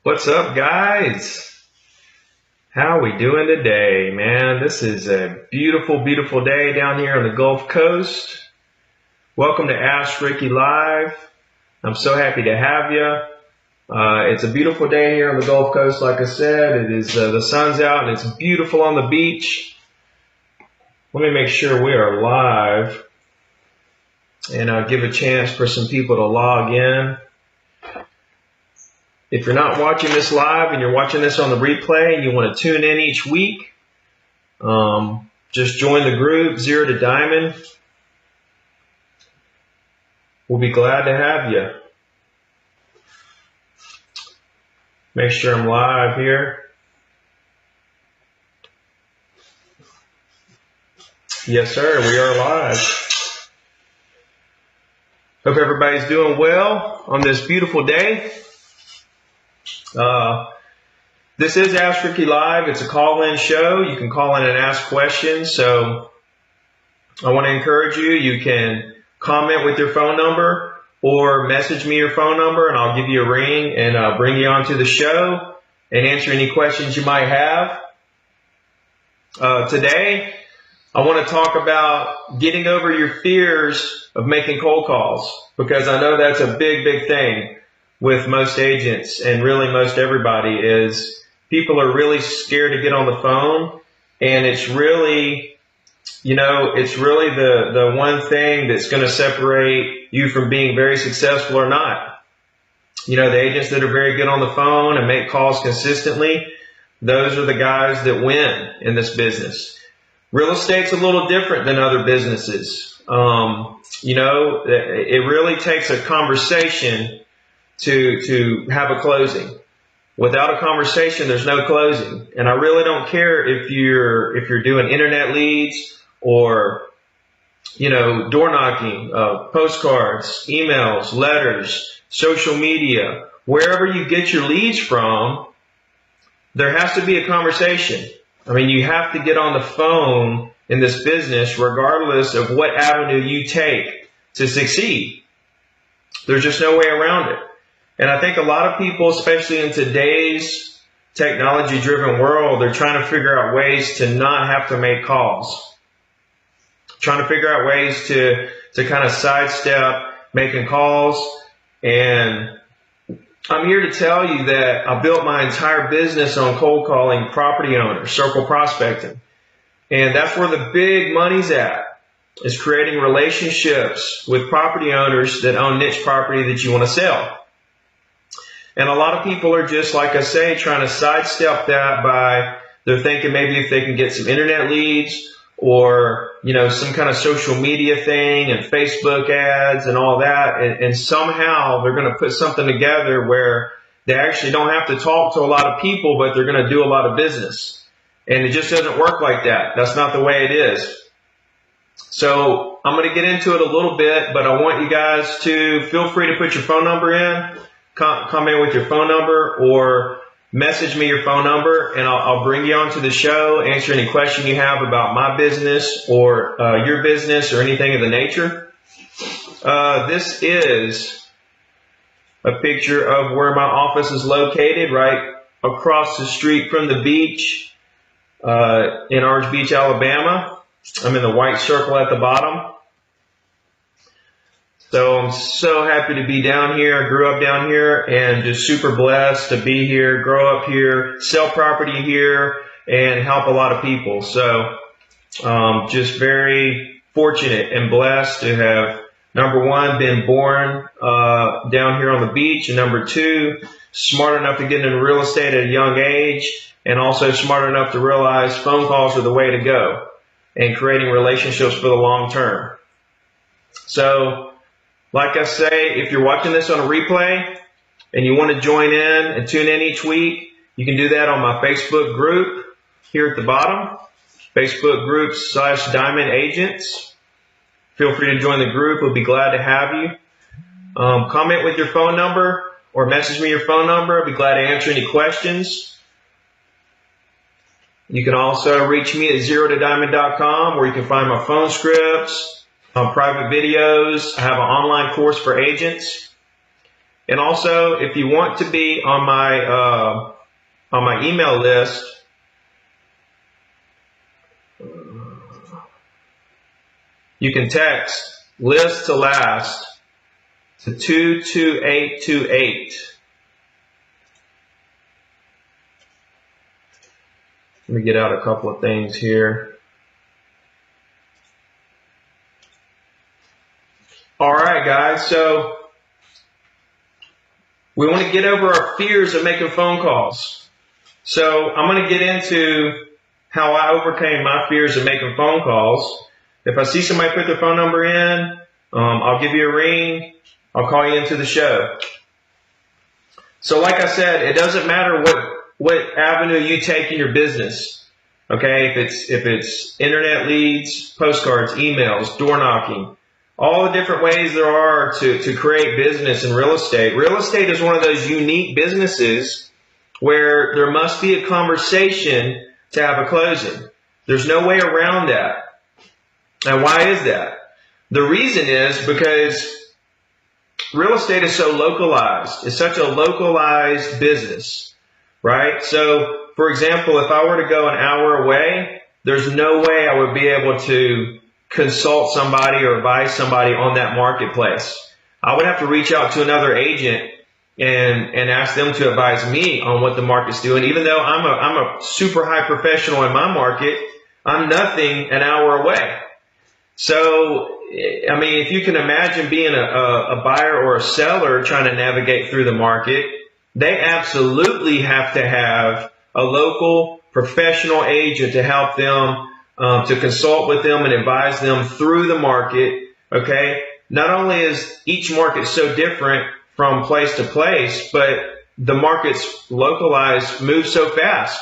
What's up, guys? How we doing today, man? This is a beautiful, beautiful day down here on the Gulf Coast. Welcome to Ask Ricky Live. I'm so happy to have you. It's a beautiful day here on the Gulf Coast. Like I said, it is the sun's out and it's beautiful on the beach. Let me make sure we are live, and I'll give a chance for some people to log in. If you're not watching this live and you're watching this on the replay and you want to tune in each week, just join the group, 0 to Diamond. We'll be glad to have you. Make sure I'm live here. Yes, sir, we are live. Hope everybody's doing well on this beautiful day. This is Ask Ricky Live. It's a call-in show. You can call in and ask questions. So I want to encourage you. You can comment with your phone number or message me your phone number, and I'll give you a ring and bring you onto the show and answer any questions you might have. Today, I want to talk about getting over your fears of making cold calls, because I know that's a big, big thing with most agents and really most everybody. Is people are really scared to get on the phone, and it's really, it's really the one thing that's going to separate you from being very successful or not. The agents that are very good on the phone and make calls consistently, those are the guys that win in this business. Real estate's a little different than other businesses. It really takes a conversation to have a closing. Without a conversation, there's no closing. And I really don't care if you're doing internet leads or, door knocking, postcards, emails, letters, social media, wherever you get your leads from, there has to be a conversation. I mean, you have to get on the phone in this business regardless of what avenue you take to succeed. There's just no way around it. And I think a lot of people, especially in today's technology-driven world, they're trying to figure out ways to not have to make calls. Trying to figure out ways to kind of sidestep making calls. And I'm here to tell you that I built my entire business on cold calling property owners, circle prospecting. And that's where the big money's at, is creating relationships with property owners that own niche property that you want to sell. And a lot of people are just, like I say, trying to sidestep that by, they're thinking maybe if they can get some internet leads or, some kind of social media thing and Facebook ads and all that. And somehow they're going to put something together where they actually don't have to talk to a lot of people, but they're going to do a lot of business. And it just doesn't work like that. That's not the way it is. So I'm going to get into it a little bit, but I want you guys to feel free to put your phone number in. Comment with your phone number or message me your phone number, and I'll bring you onto the show, answer any question you have about my business or your business or anything of the nature. This is a picture of where my office is located, right across the street from the beach in Orange Beach, Alabama. I'm in the white circle at the bottom. So I'm so happy to be down here. I grew up down here and just super blessed to be here, grow up here, sell property here, and help a lot of people. So just very fortunate and blessed to have, number one, been born down here on the beach, and number two, smart enough to get into real estate at a young age, and also smart enough to realize phone calls are the way to go and creating relationships for the long term. So, like I say, if you're watching this on a replay and you want to join in and tune in each week, you can do that on my Facebook group here at the bottom, Facebook group /Diamond Agents. Feel free to join the group. We'll be glad to have you. Comment with your phone number or message me your phone number. I'll be glad to answer any questions. You can also reach me at 0todiamond.com, where you can find my phone scripts, private videos. I have an online course for agents. And also, if you want to be on my email list, you can text list to last to 22828. Let me get out a couple of things here. All right, guys. So we want to get over our fears of making phone calls. So I'm going to get into how I overcame my fears of making phone calls. If I see somebody put their phone number in, I'll give you a ring. I'll call you into the show. So like I said, it doesn't matter what avenue you take in your business. Okay, if it's internet leads, postcards, emails, door knocking, all the different ways there are to create business in real estate. Real estate is one of those unique businesses where there must be a conversation to have a closing. There's no way around that. And why is that? The reason is because real estate is so localized. It's such a localized business, right? So, for example, if I were to go an hour away, there's no way I would be able to consult somebody or advise somebody on that marketplace. I would have to reach out to another agent and ask them to advise me on what the market's doing. Even though I'm a super high professional in my market, I'm nothing an hour away. So, I mean, if you can imagine being a buyer or a seller trying to navigate through the market, they absolutely have to have a local professional agent to help them, to consult with them and advise them through the market. Okay. Not only is each market so different from place to place, but the market's localized, move so fast.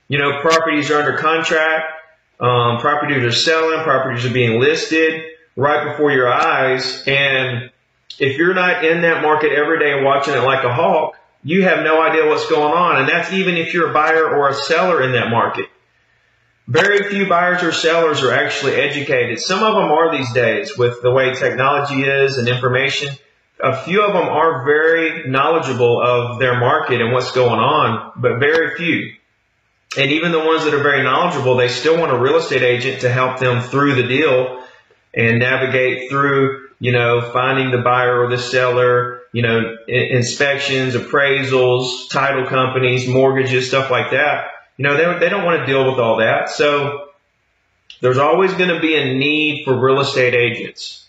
You know, properties are under contract. Properties are selling, properties are being listed right before your eyes. And if you're not in that market every day and watching it like a hawk, you have no idea what's going on. And that's even if you're a buyer or a seller in that market. Very few buyers or sellers are actually educated. Some of them are these days with the way technology is and information. A few of them are very knowledgeable of their market and what's going on, but very few. And even the ones that are very knowledgeable, they still want a real estate agent to help them through the deal and navigate through, you know, finding the buyer or the seller, you know, inspections, appraisals, title companies, mortgages, stuff like that. You know, they don't want to deal with all that. So there's always going to be a need for real estate agents.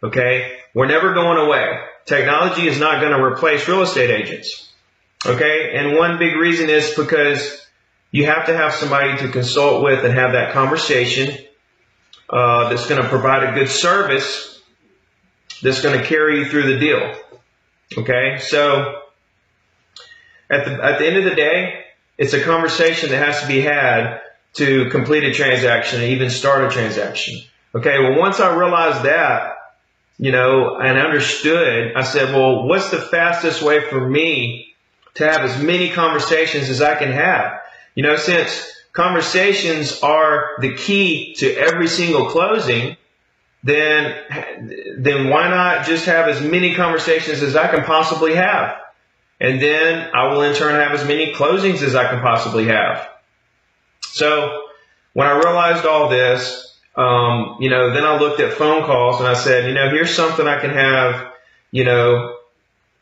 Okay. We're never going away. Technology is not going to replace real estate agents. Okay. And one big reason is because you have to have somebody to consult with and have that conversation that's going to provide a good service that's going to carry you through the deal. Okay, so at the end of the day, it's a conversation that has to be had to complete a transaction and even start a transaction. Okay, well, once I realized that, you know, and understood, I said, well, what's the fastest way for me to have as many conversations as I can have? You know, since conversations are the key to every single closing, then why not just have as many conversations as I can possibly have? And then I will in turn have as many closings as I can possibly have. So when I realized all this, you know, then I looked at phone calls and I said, you know, here's something I can have, you know,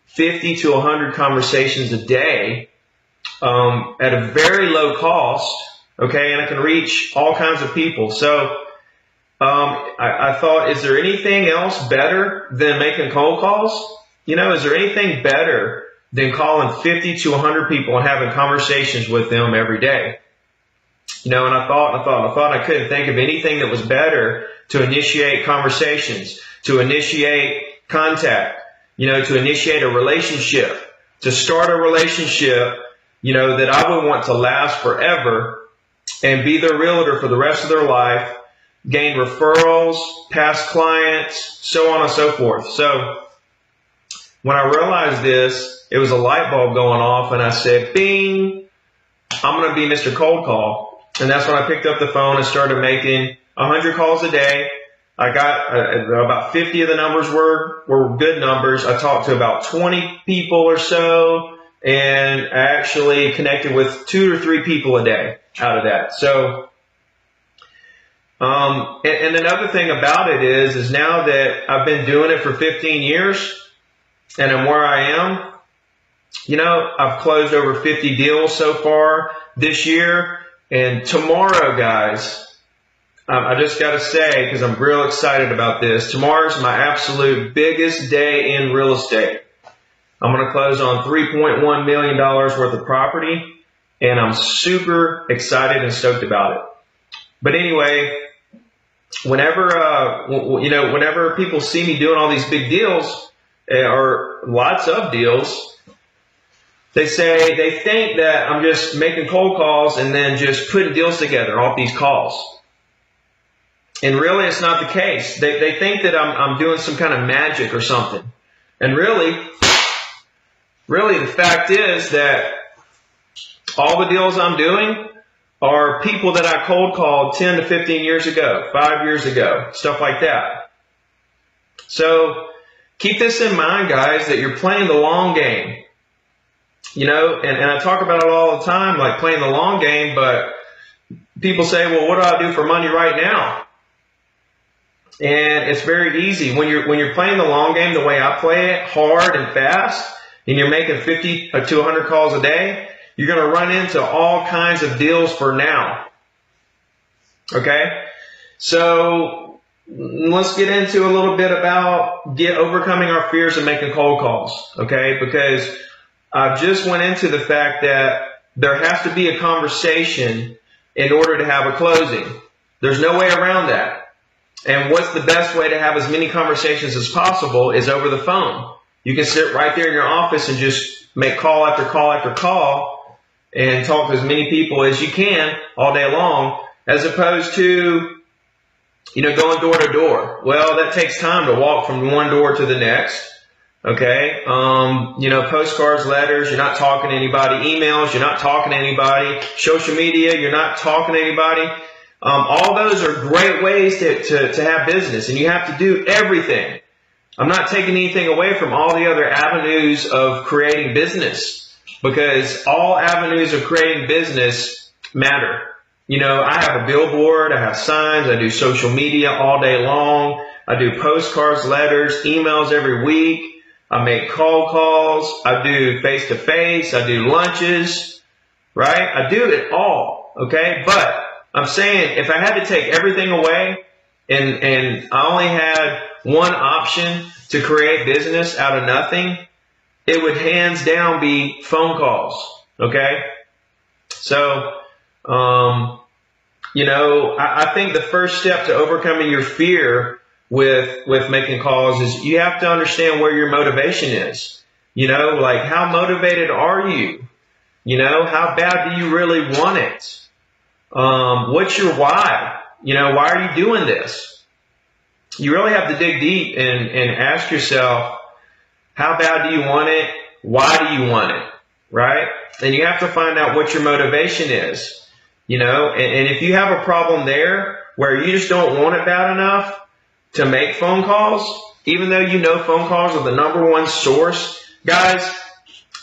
50 to 100 conversations a day at a very low cost, okay, and I can reach all kinds of people. So I thought, is there anything else better than making cold calls? You know, is there anything better than calling 50 to 100 people and having conversations with them every day? You know, and I thought I couldn't think of anything that was better to initiate conversations, to initiate contact, you know, to initiate a relationship, to start a relationship, you know, that I would want to last forever and be their realtor for the rest of their life, gain referrals, past clients, so on and so forth. So when I realized this, it was a light bulb going off and I said, bing, I'm going to be Mr. Cold Call. And that's when I picked up the phone and started making 100 calls a day, I got about 50 of the numbers were good numbers. I talked to about 20 people or so, and I actually connected with 2 or 3 people a day out of that. So, and another thing about it is now that I've been doing it for 15 years and I'm where I am, you know, I've closed over 50 deals so far this year. And tomorrow, guys, I just got to say, because I'm real excited about this, tomorrow's my absolute biggest day in real estate. I'm going to close on $3.1 million worth of property, and I'm super excited and stoked about it. But anyway, whenever people see me doing all these big deals, or lots of deals, they think that I'm just making cold calls and then just putting deals together off these calls. And really, it's not the case. They think that I'm doing some kind of magic or something. And really, the fact is that all the deals I'm doing are people that I cold called 10 to 15 years ago, 5 years ago, stuff like that. So keep this in mind, guys, that you're playing the long game. You know, and I talk about it all the time, like playing the long game, but people say, well, what do I do for money right now? And it's very easy. When you're playing the long game the way I play it, hard and fast, and you're making 50 to 100 calls a day, you're going to run into all kinds of deals for now. Okay? So let's get into a little bit about overcoming our fears and making cold calls. Okay? Because I just went into the fact that there has to be a conversation in order to have a closing. There's no way around that. And what's the best way to have as many conversations as possible is over the phone. You can sit right there in your office and just make call after call after call and talk to as many people as you can all day long, as opposed to, you know, going door to door. Well, that takes time to walk from one door to the next. Okay. You know, postcards, letters, you're not talking to anybody. Emails, you're not talking to anybody. Social media, you're not talking to anybody. All those are great ways to have business, and you have to do everything. I'm not taking anything away from all the other avenues of creating business, because all avenues of creating business matter. You know, I have a billboard, I have signs, I do social media all day long. I do postcards, letters, emails every week. I make cold calls. I do face-to-face. I do lunches, right? I do it all, okay? But I'm saying if I had to take everything away and I only had one option to create business out of nothing, it would hands down be phone calls, okay? So, you know, I think the first step to overcoming your fear with making calls is you have to understand where your motivation is. You know, like, how motivated are you? You know, how bad do you really want it? What's your why? You know, why are you doing this? You really have to dig deep and ask yourself, how bad do you want it? Why do you want it? Right? And you have to find out what your motivation is. You know, and if you have a problem there where you just don't want it bad enough to make phone calls, even though you know phone calls are the number one source, guys,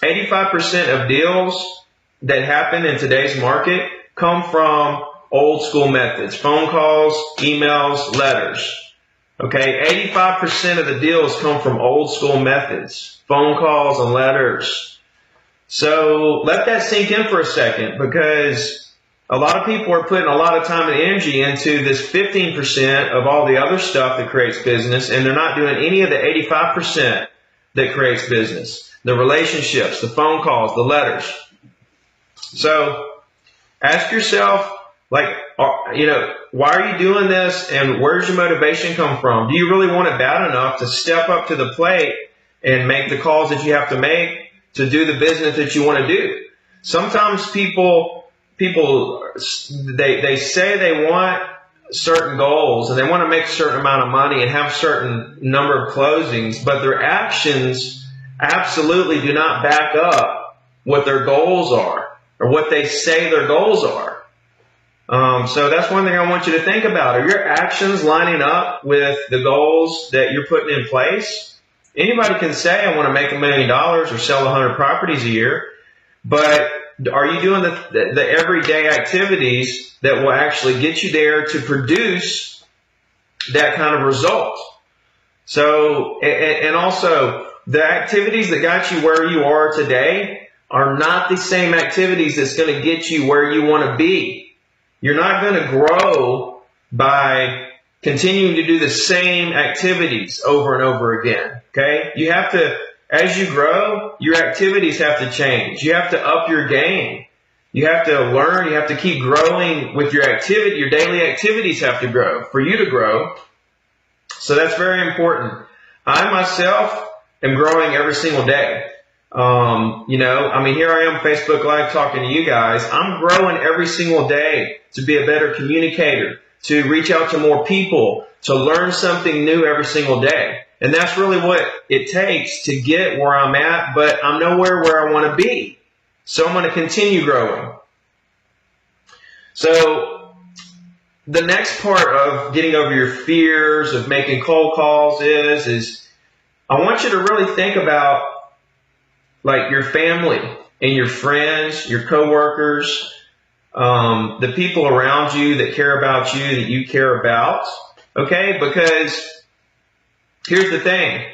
85% of deals that happen in today's market come from old school methods: phone calls, emails, letters. Okay, 85% of the deals come from old school methods: phone calls and letters. So let that sink in for a second, because a lot of people are putting a lot of time and energy into this 15% of all the other stuff that creates business, and they're not doing any of the 85% that creates business: the relationships, the phone calls, the letters. So ask yourself, like, you know, why are you doing this, and where's your motivation come from? Do you really want it bad enough to step up to the plate and make the calls that you have to make to do the business that you want to do? Sometimes people they say they want certain goals and they want to make a certain amount of money and have a certain number of closings, but their actions absolutely do not back up what their goals are or what they say their goals are. So that's one thing I want you to think about. Are your actions lining up with the goals that you're putting in place? Anybody can say, I want to make $1 million or sell 100 properties a year, but are you doing the everyday activities that will actually get you there to produce that kind of result? So, and also, the activities that got you where you are today are not the same activities that's going to get you where you want to be. You're not going to grow by continuing to do the same activities over and over again. Okay? You have to, as you grow, your activities have to change. You have to up your game. You have to learn. You have to keep growing with your activity. Your daily activities have to grow for you to grow. So that's very important. I myself am growing every single day. Here I am, Facebook Live, talking to you guys. I'm growing every single day to be a better communicator, to reach out to more people, to learn something new every single day. And that's really what it takes to get where I'm at, but I'm nowhere where I want to be. So I'm going to continue growing. So the next part of getting over your fears of making cold calls is I want you to really think about like your family and your friends, your coworkers, the people around you that care about you, that you care about. Okay? Because here's the thing.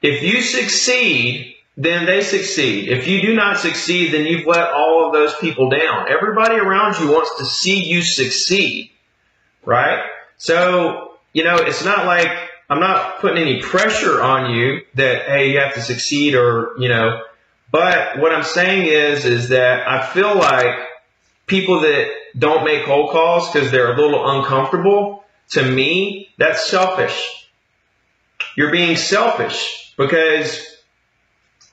If you succeed, then they succeed. If you do not succeed, then you've let all of those people down. Everybody around you wants to see you succeed. Right? So, it's not like I'm not putting any pressure on you that, hey, you have to succeed but what I'm saying is that I feel like people that don't make cold calls because they're a little uncomfortable, to me, that's selfish. You're being selfish because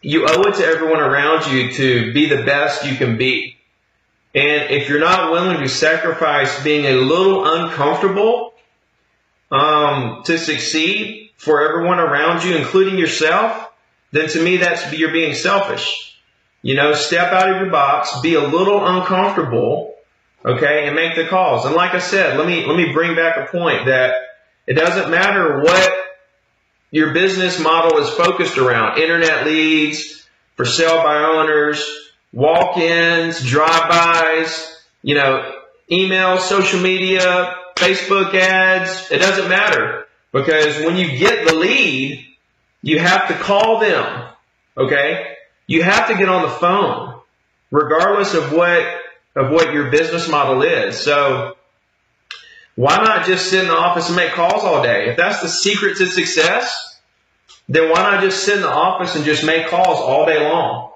you owe it to everyone around you to be the best you can be. And if you're not willing to sacrifice being a little uncomfortable to succeed for everyone around you, including yourself, then to me you're being selfish. Step out of your box, be a little uncomfortable, okay, and make the calls. And like I said, let me bring back a point that it doesn't matter what your business model is focused around. Internet leads, for sale by owners, walk-ins, drive-bys, email, social media, Facebook ads. It doesn't matter, because when you get the lead, you have to call them. Okay? You have to get on the phone, regardless of what your business model is. So why not just sit in the office and make calls all day? If that's the secret to success, then why not just sit in the office and just make calls all day long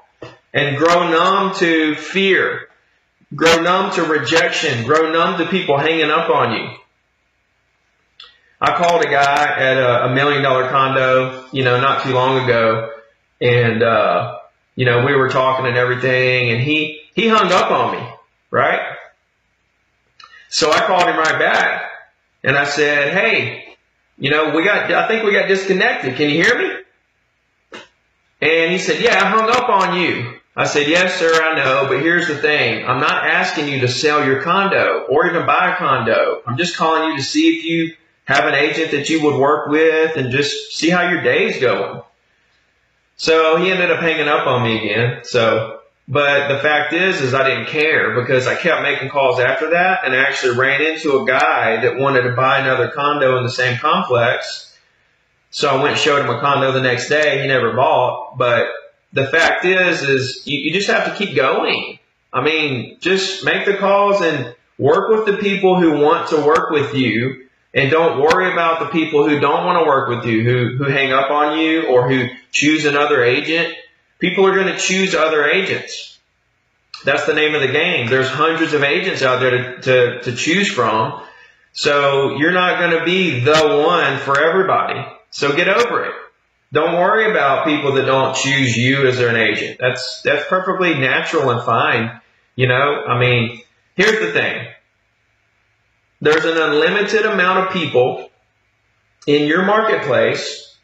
and grow numb to fear, grow numb to rejection, grow numb to people hanging up on you? I called a guy at a $1 million condo, not too long ago, and we were talking and everything, and he hung up on me, right? So I called him right back, and I said, hey, I think we got disconnected. Can you hear me? And he said, yeah, I hung up on you. I said, yes, sir, I know, but here's the thing. I'm not asking you to sell your condo or even buy a condo. I'm just calling you to see if you have an agent that you would work with and just see how your day's going. So he ended up hanging up on me again. But the fact is I didn't care, because I kept making calls after that, and I actually ran into a guy that wanted to buy another condo in the same complex. So I went and showed him a condo the next day. He never bought. But the fact is you just have to keep going. I mean, just make the calls and work with the people who want to work with you. And don't worry about the people who don't want to work with you, who hang up on you or who choose another agent. People are going to choose other agents. That's the name of the game. There's hundreds of agents out there to choose from. So you're not going to be the one for everybody. So get over it. Don't worry about people that don't choose you as an agent. That's perfectly natural and fine. Here's the thing. There's an unlimited amount of people in your marketplace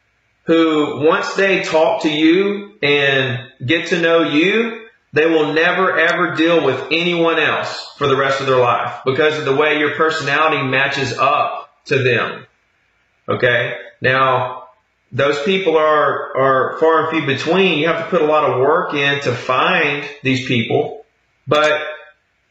who, once they talk to you and get to know you, they will never ever deal with anyone else for the rest of their life because of the way your personality matches up to them. Okay? Now, those people are far and few between. You have to put a lot of work in to find these people, but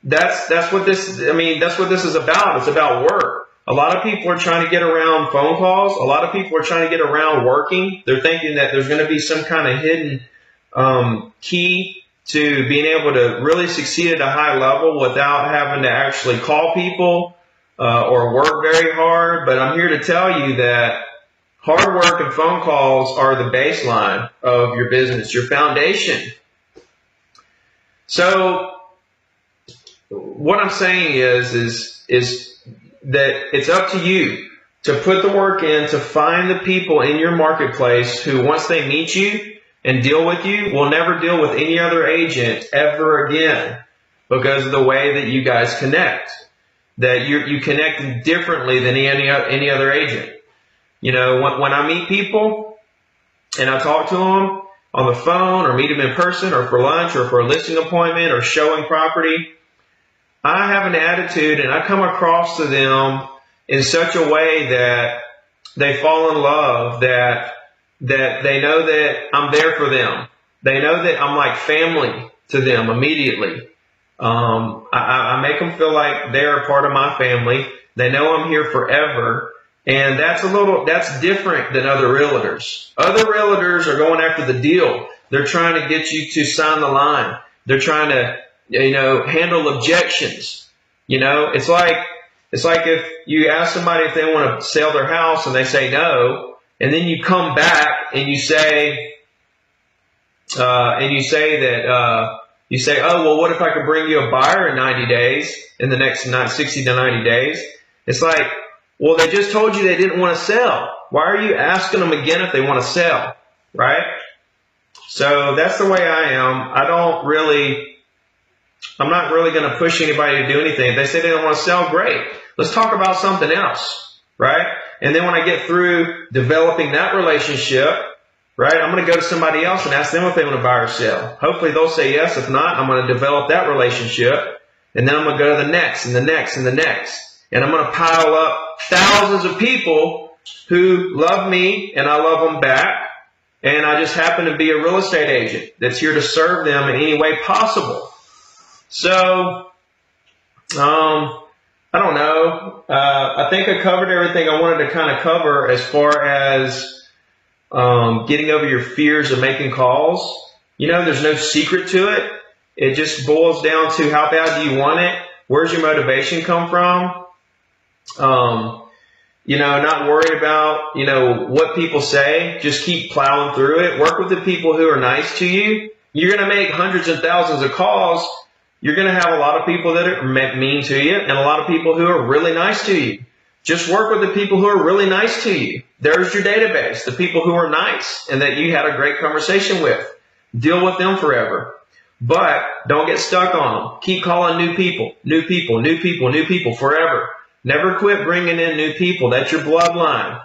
that's what this is about. It's about work. A lot of people are trying to get around phone calls. A lot of people are trying to get around working. They're thinking that there's going to be some kind of hidden key to being able to really succeed at a high level without having to actually call people or work very hard. But I'm here to tell you that hard work and phone calls are the baseline of your business, your foundation. So what I'm saying is that it's up to you to put the work in to find the people in your marketplace who, once they meet you and deal with you, will never deal with any other agent ever again because of the way that you guys connect. That you connect differently than any other agent. You know, when I meet people and I talk to them on the phone or meet them in person or for lunch or for a listing appointment or showing property, I have an attitude and I come across to them in such a way that they fall in love, that they know that I'm there for them. They know that I'm like family to them immediately. I make them feel like they're a part of my family. They know I'm here forever. And that's different than other realtors. Other realtors are going after the deal. They're trying to get you to sign the line. They're trying to, handle objections. It's like if you ask somebody if they want to sell their house and they say no, and then you come back and you say, oh, well, what if I could bring you a buyer in 90 days, in the next 60 to 90 days? It's like, well, they just told you they didn't want to sell. Why are you asking them again if they want to sell, right? So that's the way I am. I'm not really going to push anybody to do anything. If they say they don't want to sell, great. Let's talk about something else, right? And then when I get through developing that relationship, right, I'm going to go to somebody else and ask them if they want to buy or sell. Hopefully they'll say yes. If not, I'm going to develop that relationship. And then I'm going to go to the next and the next and the next. And I'm going to pile up thousands of people who love me and I love them back. And I just happen to be a real estate agent that's here to serve them in any way possible. So, I don't know. I think I covered everything I wanted to kind of cover as far as getting over your fears of making calls. There's no secret to it. It just boils down to how bad do you want it? Where's your motivation come from? Not worried about, what people say. Just keep plowing through it. Work with the people who are nice to you. You're going to make hundreds and thousands of calls. You're going to have a lot of people that are mean to you and a lot of people who are really nice to you. Just work with the people who are really nice to you. There's your database, the people who are nice and that you had a great conversation with. Deal with them forever. But don't get stuck on them. Keep calling new people forever. Never quit bringing in new people. That's your bloodline.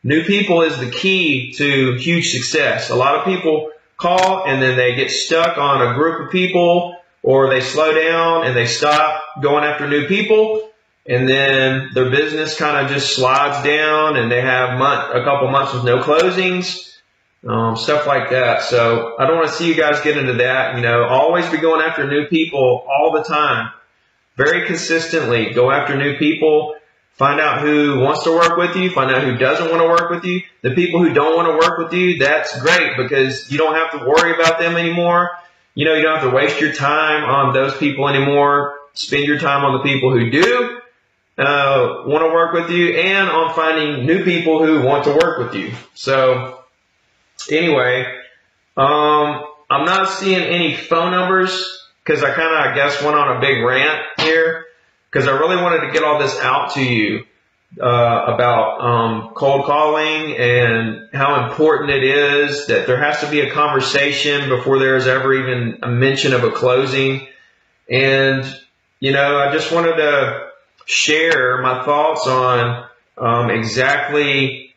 New people is the key to huge success. A lot of people call and then they get stuck on a group of people, or they slow down and they stop going after new people, and then their business kind of just slides down and they have a couple months with no closings, stuff like that. So I don't want to see you guys get into that. Always be going after new people all the time. Very consistently, go after new people. Find out who wants to work with you. Find out who doesn't want to work with you. The people who don't want to work with you, that's great because you don't have to worry about them anymore. You don't have to waste your time on those people anymore. Spend your time on the people who do want to work with you and on finding new people who want to work with you. So anyway, I'm not seeing any phone numbers because I guess, went on a big rant here because I really wanted to get all this out to you about cold calling and how important it is that there has to be a conversation before there is ever even a mention of a closing. And, I just wanted to share my thoughts on exactly,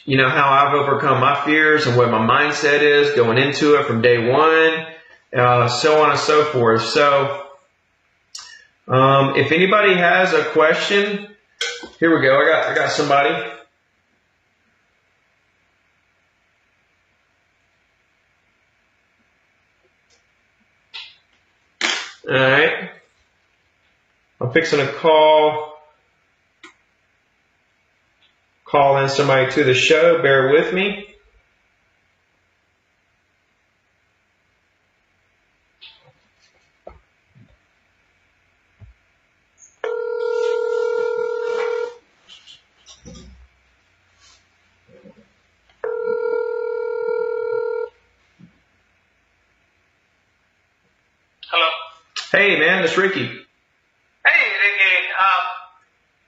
how I've overcome my fears and what my mindset is going into it from day one. so on and so forth. So if anybody has a question, here we go. I got somebody. All right. I'm fixing to call in somebody to the show. Bear with me. Hello. Hey, man, it's Ricky. Hey, Ricky.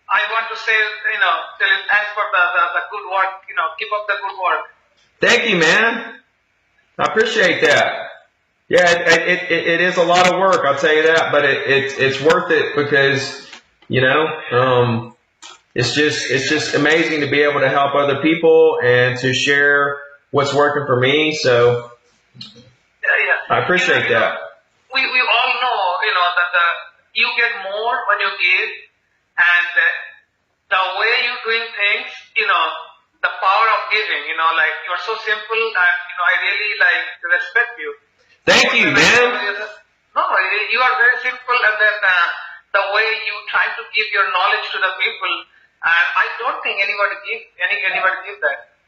I want to say, tell you thanks for the good work. Keep up the good work. Thank you, man. I appreciate that. Yeah, it is a lot of work, I'll tell you that, but it's worth it because, it's just amazing to be able to help other people and to share what's working for me. So Yeah. I appreciate that. We all know, that you get more when you give, and the way you're doing things, the power of giving, like you're so simple, and I really respect you. Thank you, man. No, you are very simple, and then the way you try to give your knowledge to the people, and I don't think anybody give that.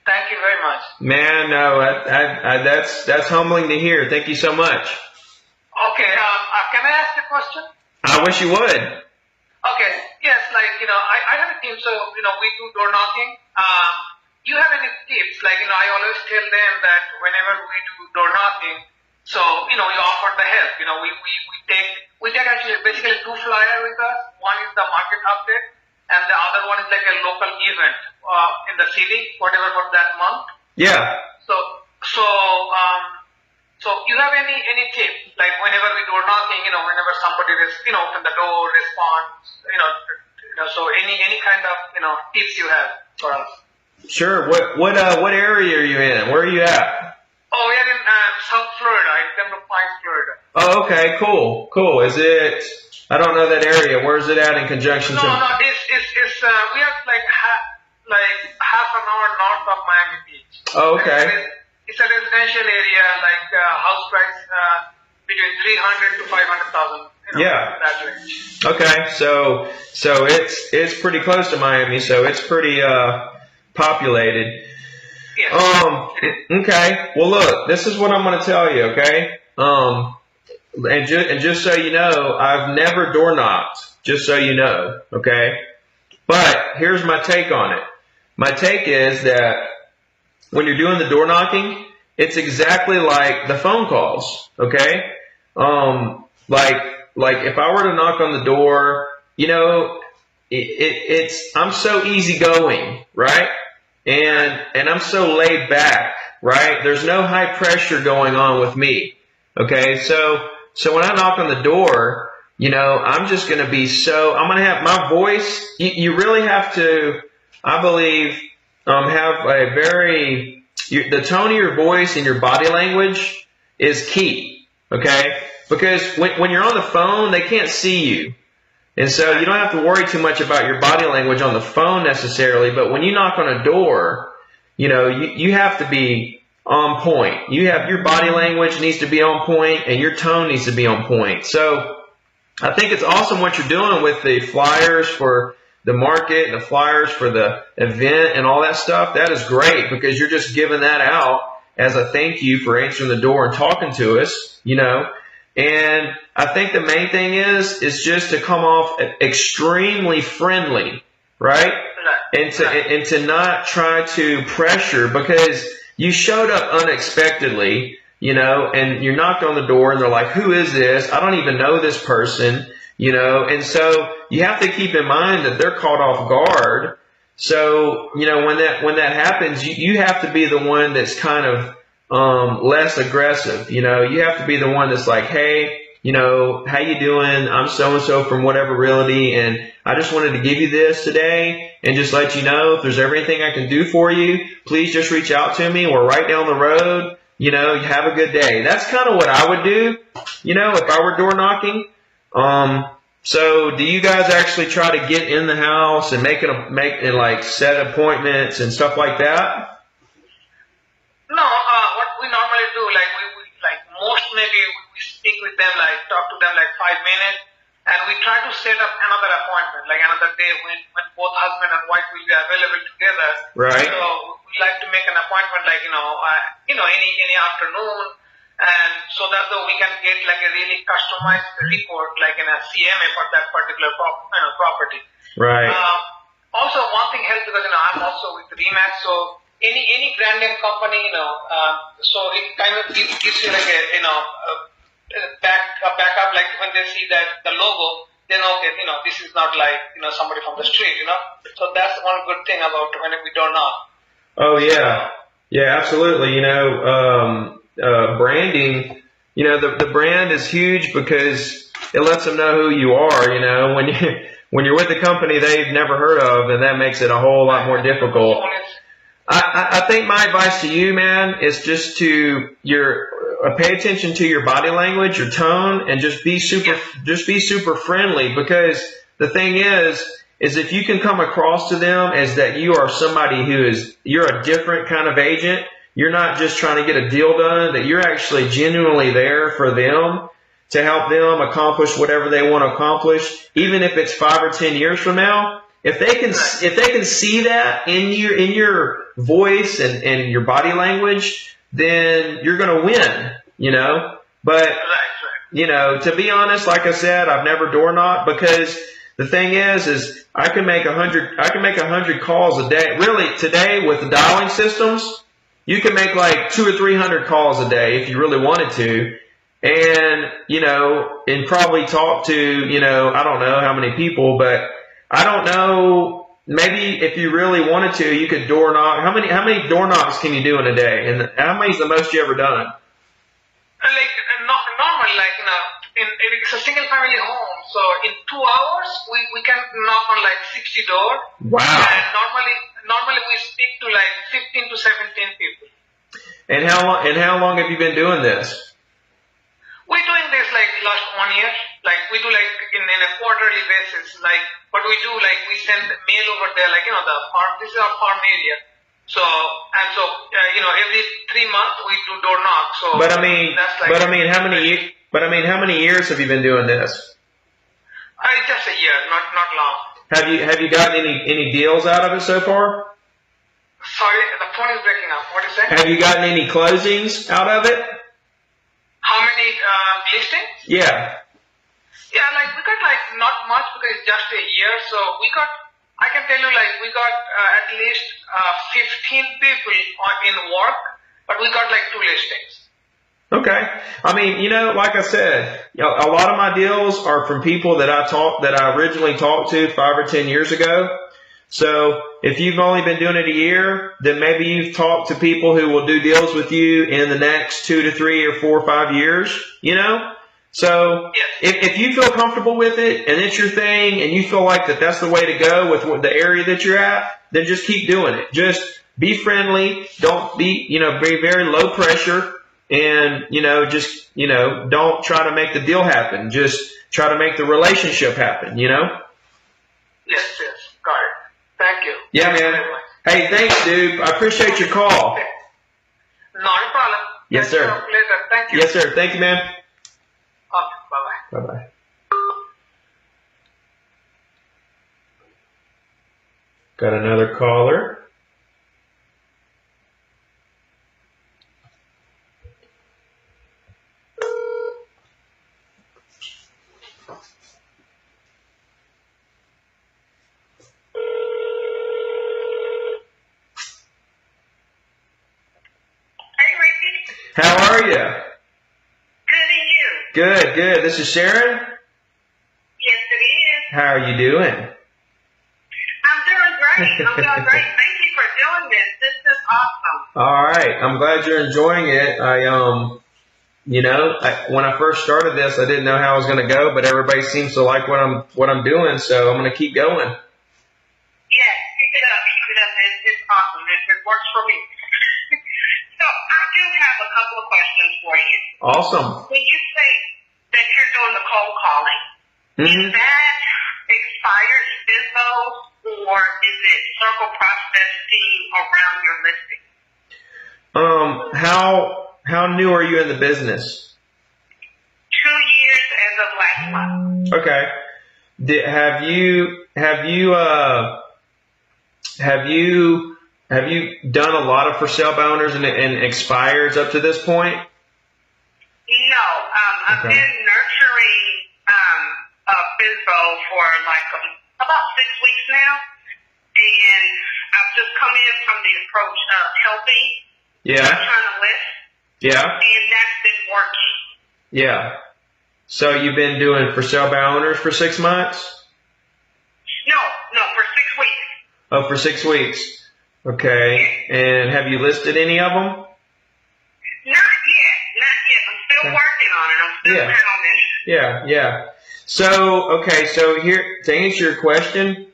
Thank you very much. Man, no, that's humbling to hear. Thank you so much. Okay, can I ask a question? I wish you would. Okay, yes, I have a team, so, we do door knocking. You have any tips? I always tell them that whenever we do door knocking, so, we offer the help. We take actually basically 2 flyers with us. One is the market update, and the other one is like a local event in the city, whatever for that month. Yeah. So you have any tips? Whenever we door knocking, whenever somebody open the door, responds, so any kind of, tips you have for us? Sure. What area are you in? Where are you at? Oh, we are in South Florida, in Pembroke Pines, Florida. Oh, okay, cool. Is it? I don't know that area. Where is it at in conjunction to? No, it's we are half an hour north of Miami Beach. Oh, okay. It's a residential area, house price between 300 to 500,000. Yeah. That range. Okay, so it's pretty close to Miami, so it's pretty populated. Yes. Okay. Well, look, this is what I'm going to tell you. Okay. And just so you know, I've never door knocked. Just so you know. Okay. But here's my take on it. My take is that when you're doing the door knocking, it's exactly like the phone calls. Okay. Like if I were to knock on the door, I'm so easygoing, right? And I'm so laid back, right? There's no high pressure going on with me. Okay, so when I knock on the door, I'm just going to be I'm going to have my voice. You really have to, I believe, have the tone of your voice and your body language is key. Okay, because when you're on the phone, they can't see you. And so you don't have to worry too much about your body language on the phone necessarily, but when you knock on a door, you have to be on point. Your body language needs to be on point and your tone needs to be on point. So I think it's awesome what you're doing with the flyers for the market and the flyers for the event and all that stuff. That is great because you're just giving that out as a thank you for answering the door and talking to us, And I think the main thing is just to come off extremely friendly, right? And to not try to pressure because you showed up unexpectedly, and you knocked on the door and they're like, who is this? I don't even know this person, and so you have to keep in mind that they're caught off guard. So, when that happens, you have to be the one that's kind of less aggressive. You have to be the one that's like, hey, how you doing? I'm so-and-so from whatever realty, and I just wanted to give you this today and just let you know if there's everything I can do for you, please just reach out to me. We're right down the road. you know, have a good day. That's kind of what I would do, you know, if I were door knocking. So do you guys actually try to get in the house and make it like set appointments and stuff like that? No, what we normally do, like we like most maybe we speak with them, like talk to them like 5 minutes, and we try to set up another appointment, like another day when both husband and wife will be available together. Right. So we like to make an appointment, like any afternoon, and so that we can get like a really customized report, like in a CMA for that particular property. Right. Also, one thing helps because I'm also with Remax, so any brand name company, so it kind of gives you like a backup, like when they see that the logo, then okay, this is not like somebody from the street, So that's one good thing about when we don't know. Oh yeah, yeah, absolutely. Branding, the brand is huge because it lets them know who you are. When you're with a company they've never heard of, and that makes it a whole lot more difficult. I think my advice to you, man, is just to pay attention to your body language, your tone, and just be super friendly. Because the thing is if you can come across to them as that you are somebody you're a different kind of agent. You're not just trying to get a deal done, that you're actually genuinely there for them to help them accomplish whatever they want to accomplish, even if it's 5 or 10 years from now. If they can see that in your voice and your body language, then you're going to win, But, to be honest, like I said, I've never door knocked because the thing is I can make 100 calls a day. Really, today with the dialing systems, you can make like 200 or 300 calls a day if you really wanted to. And, and probably talk to, I don't know how many people, but I don't know, maybe if you really wanted to, you could door knock. How many door knocks can you do in a day? And how many's the most you ever done? Normally, it's a single family home, so in 2 hours, we can knock on like 60 doors. Wow. And normally we speak to like 15 to 17 people. And how long have you been doing this? We're doing this like last 1 year. Like we do like in a quarterly basis. Like what we do, like we send mail over there, like the farm. This is our farm area. So every 3 months we do door knock. So how many years have you been doing this? Just a year, not long. Have you gotten any deals out of it so far? Sorry, the phone is breaking up. What is that? Have you gotten any closings out of it? How many listings? Yeah. Yeah, like we got like not much because it's just a year. So I can tell you like we got at least 15 people in work, but we got like 2 listings. Okay. I mean, like I said, a lot of my deals are from people that I originally talked to 5 or 10 years ago. So if you've only been doing it a year, then maybe you've talked to people who will do deals with you in the next 2 to 3 or 4 or 5 years, So if you feel comfortable with it and it's your thing and you feel like that's the way to go with the area that you're at, then just keep doing it. Just be friendly. Don't be very low pressure. And, don't try to make the deal happen. Just try to make the relationship happen, Yes, got it. Thank you. Yeah, man. Hey, thanks, dude. I appreciate your call. Okay. Not a problem. Yes, sir. Later. Thank you. Yes, sir. Thank you, man. Okay, bye-bye. Bye-bye. Got another caller. How are you? Good, and you? Good, good. This is Sharon? Yes, it is. How are you doing? I'm doing great. Thank you for doing this. This is awesome. All right. I'm glad you're enjoying it. When I first started this, I didn't know how I was going to go, but everybody seems to like what I'm doing, so I'm going to keep going. Yes, keep it up. It's awesome. It works for me. So I do have a couple of questions for you. Awesome. When you say that you're doing the cold calling, is that expired info or is it circle prospecting around your listing? How new are you in the business? 2 years as of last month. Okay. Have you done a lot of for sale by owners and expireds up to this point? No, I've been nurturing Bizbo for like about 6 weeks now, and I've just come in from the approach of helping. Yeah. Trying to list. Yeah. And that's been working. Yeah. So you've been doing for sale by owners for 6 months? No, for 6 weeks. Oh, for 6 weeks. Okay. And have you listed any of them? Not yet. I'm still working on it. I'm still pounding. Yeah. So, okay, so here, to answer your question,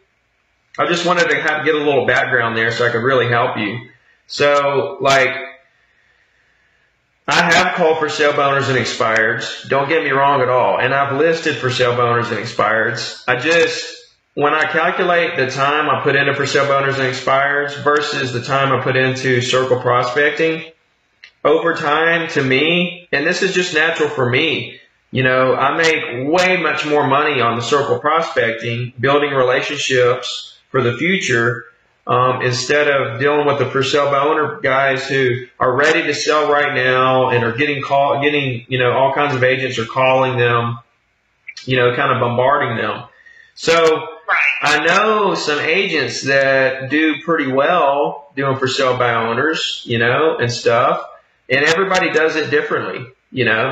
I just wanted to get a little background there so I could really help you. So, like, I have called for sale by owners and expireds. Don't get me wrong at all. And I've listed for sale by owners and expireds. When I calculate the time I put into for sale by owners and expireds versus the time I put into circle prospecting, over time, to me, and this is just natural for me, I make way much more money on the circle prospecting, building relationships for the future, instead of dealing with the for sale by owner guys who are ready to sell right now and are getting all kinds of agents are calling them, kind of bombarding them. So I know some agents that do pretty well doing for sale by owners, and stuff, and everybody does it differently,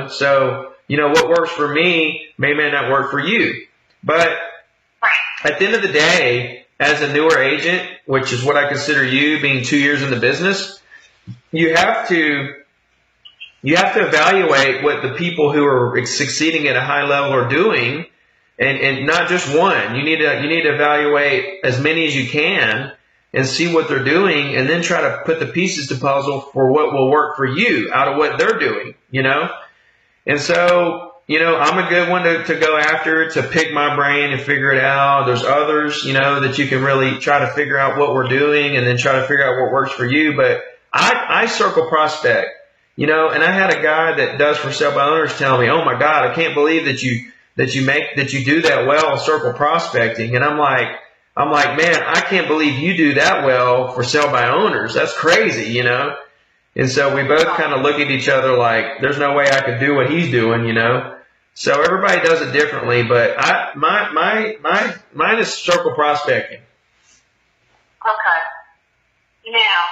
so, what works for me may not work for you. But at the end of the day, as a newer agent, which is what I consider you, being 2 years in the business, you have to evaluate what the people who are succeeding at a high level are doing, and not just one. You need to evaluate as many as you can and see what they're doing, and then try to put the pieces to puzzle for what will work for you out of what they're doing, And so, I'm a good one to go after, to pick my brain and figure it out. There's others, that you can really try to figure out what we're doing and then try to figure out what works for you. But I circle prospect, and I had a guy that does for sale by owners tell me, "Oh my God, I can't believe that you do that well circle prospecting." And I'm like, man, I can't believe you do that well for sale by owners. That's crazy, And so we both kind of look at each other like, there's no way I could do what he's doing, So everybody does it differently, but mine is circle prospecting. Okay. Now,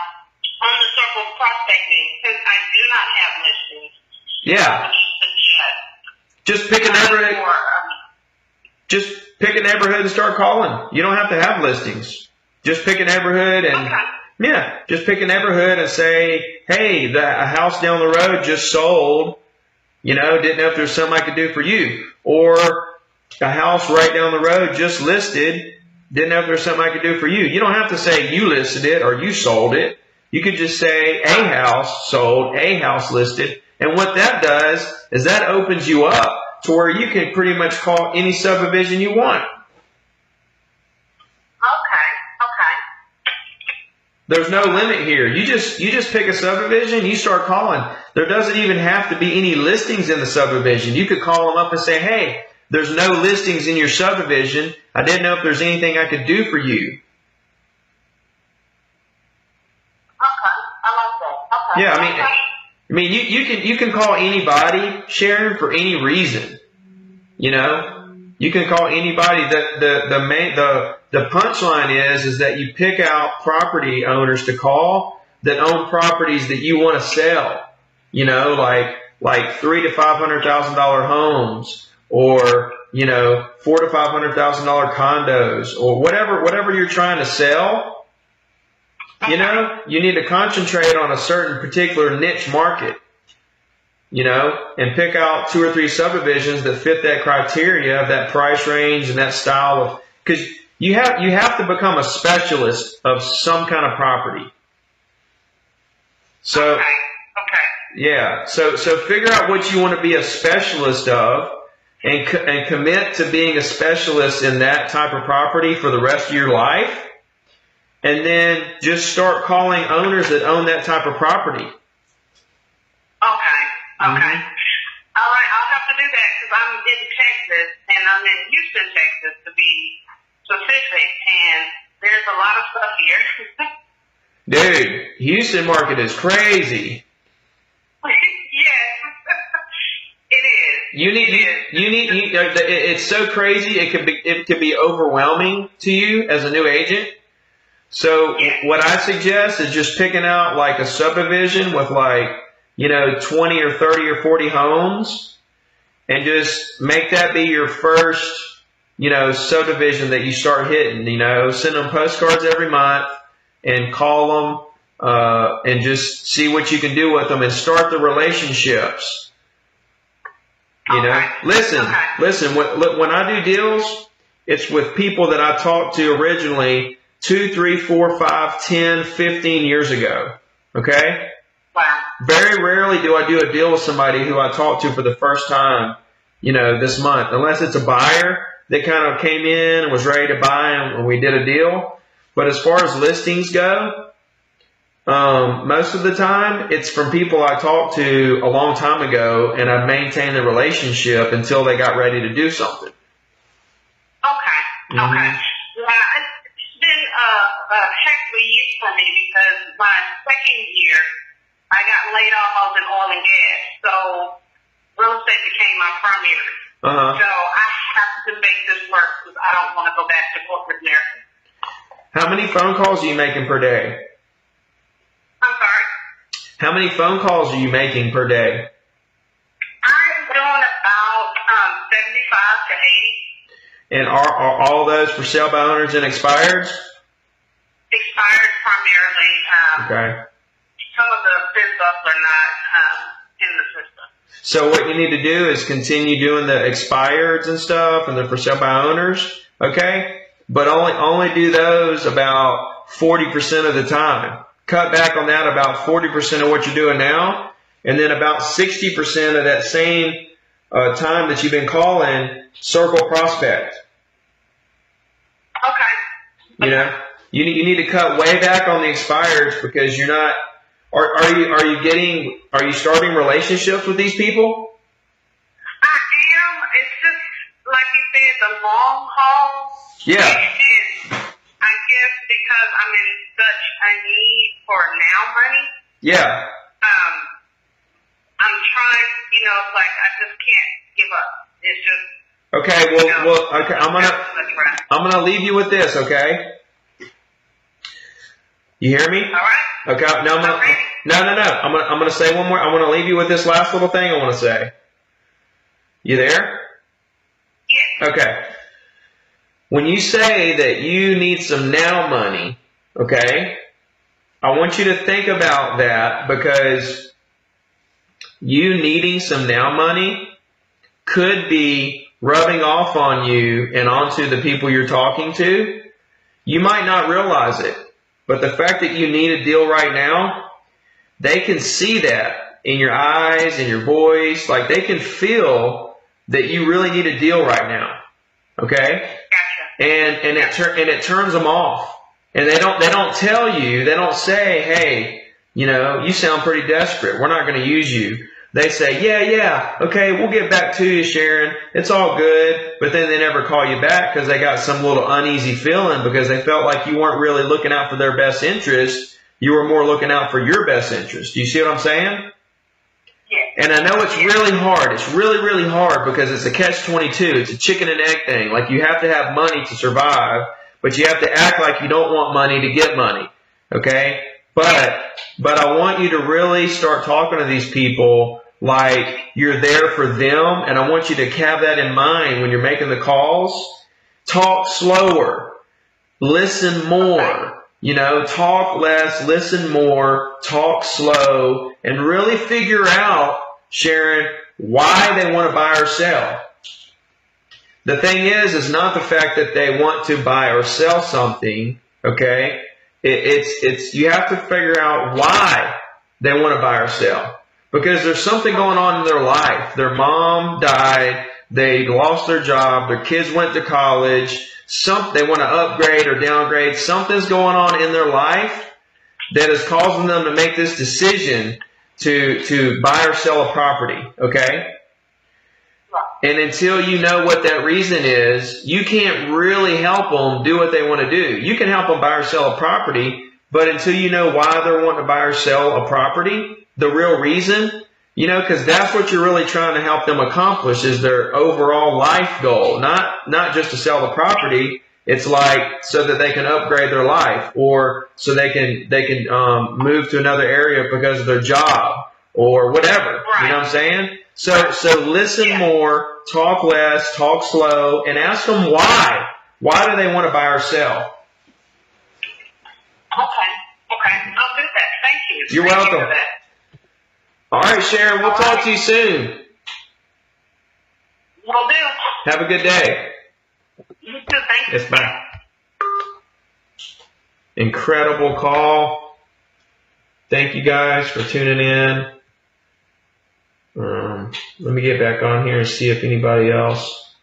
on the circle prospecting, since I do not have listings, yeah, just pick a neighborhood. Just pick a neighborhood and start calling. You don't have to have listings. Just pick a neighborhood and just pick a neighborhood and say, "Hey, a house down the road just sold. Didn't know if there's something I could do for you." Or a house right down the road just listed. Didn't know if there's something I could do for you. You don't have to say you listed it or you sold it. You could just say a house sold, a house listed. And what that does is that opens you up to where you can pretty much call any subdivision you want. Okay. There's no limit here. You just pick a subdivision, you start calling. There doesn't even have to be any listings in the subdivision. You could call them up and say, "Hey, there's no listings in your subdivision. I didn't know if there's anything I could do for you." Okay, I like that. Okay. Yeah, I mean, you can call anybody, Sharon, for any reason. You can call anybody. The punchline is that you pick out property owners to call that own properties that you want to sell. Like $300,000 to $500,000 homes, or $400,000 to $500,000 condos, or whatever you're trying to sell. You need to concentrate on a certain particular niche market, and pick out 2 or 3 subdivisions that fit that criteria, that price range and that style of, because you have to become a specialist of some kind of property. So Okay. Yeah. So figure out what you want to be a specialist of, and commit to being a specialist in that type of property for the rest of your life. And then just start calling owners that own that type of property. Okay. All right. I'll have to do that because I'm in Texas, and I'm in Houston, Texas, to be specific. And there's a lot of stuff here. Dude, Houston market is crazy. Yes, it is. It's so crazy. It can be overwhelming to you as a new agent. So what I suggest is just picking out like a subdivision with 20 or 30 or 40 homes, and just make that be your first, subdivision that you start hitting. Send them postcards every month and call them, and just see what you can do with them and start the relationships. Listen, when I do deals, it's with people that I talked to originally 2, 3, 4, 5, 10, 15 years ago. Okay? Wow. Very rarely do I do a deal with somebody who I talked to for the first time, this month, unless it's a buyer that kind of came in and was ready to buy and we did a deal. But as far as listings go, most of the time it's from people I talked to a long time ago, and I've maintained the relationship until they got ready to do something. Okay. Okay. Yeah, it's been a heck of a year for me because my second year I got laid off in oil and gas, so real estate became my primary. So I have to make this work because I don't want to go back to corporate America. How many phone calls are you making per day? I'm sorry? How many phone calls are you making per day? I'm doing about 75 to 80. And are all those for sale by owners and expireds? Expired primarily. Okay. Some of the business are not in the system. So what you need to do is continue doing the expireds and stuff and the for sale by owners, okay? But only do those about 40% of the time. Cut back on that about 40% of what you're doing now, and then about 60% of that same time that you've been calling, circle prospect. Okay. You need to cut way back on the expireds because you're not. Are you starting relationships with these people? I am. It's just like you said, the long haul. Yeah. I guess because I'm in such a need for now money. Yeah. I'm trying. It's like I just can't give up. It's just. Okay. Okay. I'm gonna leave you with this. Okay. You hear me? All right. Okay. No. I'm gonna say one more. I want to leave you with this last little thing I want to say. You there? Yes. Okay. When you say that you need some now money, okay, I want you to think about that, because you needing some now money could be rubbing off on you and onto the people you're talking to. You might not realize it, but the fact that you need a deal right now, they can see that in your eyes and your voice. Like, they can feel that you really need a deal right now. Okay? And it turns them off. And they don't tell you, they don't say, hey, you sound pretty desperate. We're not going to use you. They say, yeah, okay, we'll get back to you, Sharon. It's all good. But then they never call you back because they got some little uneasy feeling because they felt like you weren't really looking out for their best interest. You were more looking out for your best interest. Do you see what I'm saying? Yeah. And I know it's really hard. It's really, really hard because it's a catch-22. It's a chicken and egg thing. Like, you have to have money to survive, but you have to act like you don't want money to get money. Okay? But I want you to really start talking to these people like you're there for them, and I want you to have that in mind when you're making the calls. Talk slower. Listen more. Talk less, listen more, talk slow, and really figure out, Sharon, why they want to buy or sell. The thing is not the fact that they want to buy or sell something, okay? It's you have to figure out why they want to buy or sell. Because there's something going on in their life. Their mom died. They lost their job. Their kids went to college. They want to upgrade or downgrade. Something's going on in their life that is causing them to make this decision to buy or sell a property. Okay? And until you know what that reason is, you can't really help them do what they want to do. You can help them buy or sell a property, but until you know why they're wanting to buy or sell a property, the real reason, because that's what you're really trying to help them accomplish is their overall life goal, not just to sell the property. It's like so that they can upgrade their life, or so they can move to another area because of their job or whatever. Right. You know what I'm saying? So listen more, talk less, talk slow, and ask them why. Why do they want to buy or sell? Okay. I'll do that. Thank you. You're Thank welcome. You for that. All right, Sharon, we'll talk to you soon. Will do. Have a good day. You too. Thank you. Yes, bye. Incredible call. Thank you guys for tuning in. Let me get back on here and see if anybody else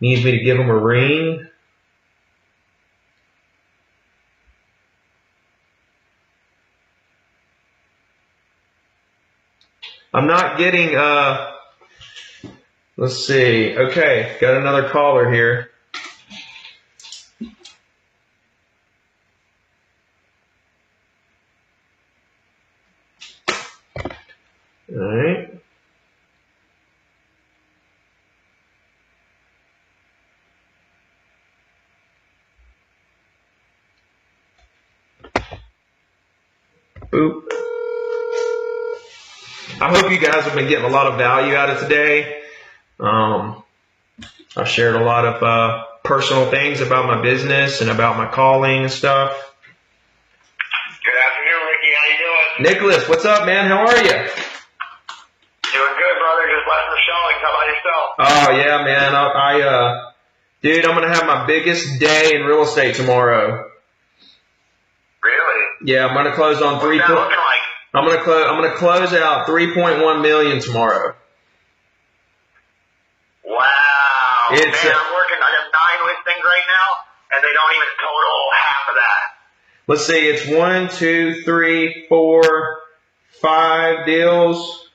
needs me to give them a ring. I'm not getting, let's see. Okay, got another caller here. All right. Boop. I hope you guys have been getting a lot of value out of today. I've shared a lot of personal things about my business and about my calling and stuff. Good afternoon, Ricky. How you doing? Nicholas, what's up, man? How are you? Doing good, brother. Just left the showing. How about yourself? Oh, yeah, man. Dude, I'm going to have my biggest day in real estate tomorrow. Really? Yeah, I'm going to close on What's that looking like? I'm going to close out 3.1 million tomorrow. Wow. It's man, I have 9 listings right now, and they don't even total half of that. Let's see, it's 1, 2, 3, 4, 5 deals.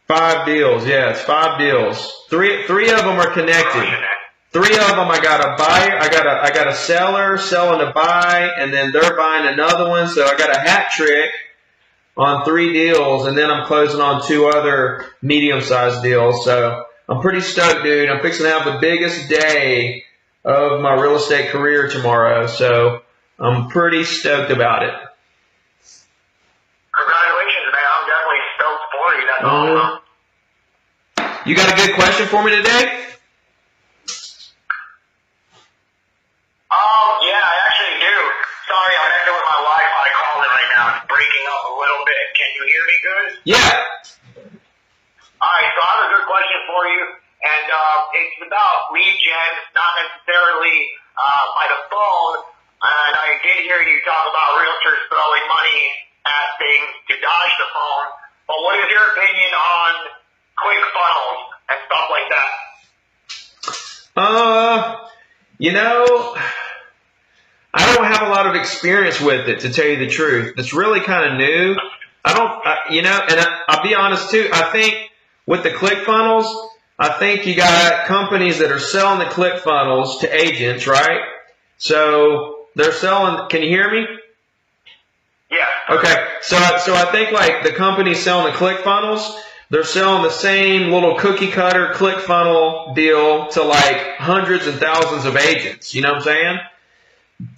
5 deals, yeah, it's 5 deals. Three of them are connected. 3 of them I got a buyer, I got a seller selling to buy, and then they're buying another one. So I got a hat trick on 3 deals, and then I'm closing on 2 other medium-sized deals. So I'm pretty stoked, dude. I'm fixing to have the biggest day of my real estate career tomorrow. So I'm pretty stoked about it. Congratulations, man. I'm definitely stoked for you. That's awesome. You got a good question for me today? Yeah, I actually do. Sorry, I'm connected with my Wi-Fi calling right now. It's breaking up a little bit. Can you hear me good? Yeah. All right, so I have a good question for you, and it's about lead gen, not necessarily by the phone. And I did hear you talk about realtors throwing money at things to dodge the phone. But what is your opinion on quick funnels and stuff like that? I don't have a lot of experience with it, to tell you the truth. It's really kind of new. I'll be honest too. I think with the ClickFunnels, I think you got companies that are selling the ClickFunnels to agents, right? So they're selling. Can you hear me? Yeah. Okay. So I think like the companies selling the ClickFunnels, they're selling the same little cookie cutter ClickFunnel deal to like hundreds and thousands of agents. You know what I'm saying?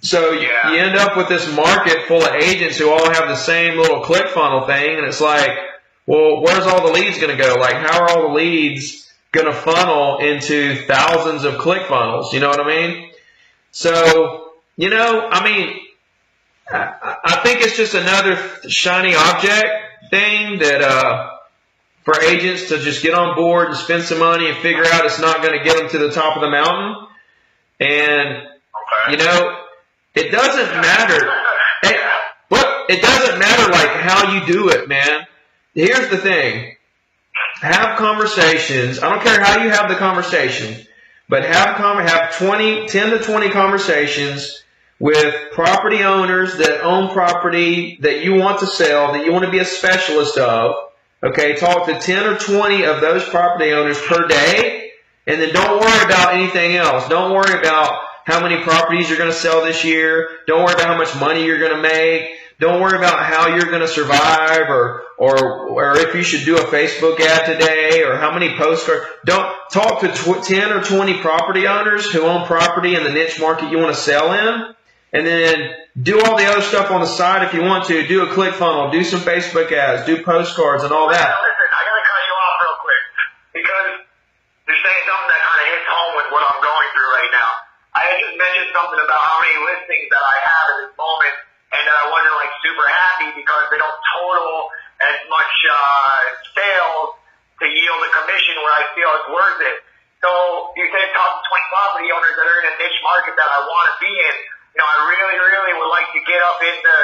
So you end up with this market full of agents who all have the same little ClickFunnel thing, and it's like, well, where's all the leads going to go? Like, how are all the leads going to funnel into thousands of ClickFunnels? You know what I mean? So, I think it's just another shiny object thing that for agents to just get on board and spend some money and figure out it's not going to get them to the top of the mountain. And, it doesn't matter. it doesn't matter like how you do it, man. Here's the thing. Have conversations. I don't care how you have the conversation, but have 10 to 20 conversations with property owners that own property that you want to sell, that you want to be a specialist of. Okay, talk to 10 or 20 of those property owners per day, and then don't worry about anything else. Don't worry about how many properties you're going to sell this year. Don't worry about how much money you're going to make. Don't worry about how you're going to survive or if you should do a Facebook ad today or how many postcards. Don't talk to 10 or 20 property owners who own property in the niche market you want to sell in, and then do all the other stuff on the side if you want to. Do a ClickFunnels, do some Facebook ads, do postcards and all that. Now, listen, I got to cut you off real quick because you're saying something that kind of hits home with what I'm going through right now. I had just mentioned something about how many listings that I have at this moment, and that I wasn't like super happy because they don't total as much sales to yield a commission where I feel it's worth it. So you said talk to 20 property owners that are in a niche market that I want to be in. You know, I really, really would like to get up in the,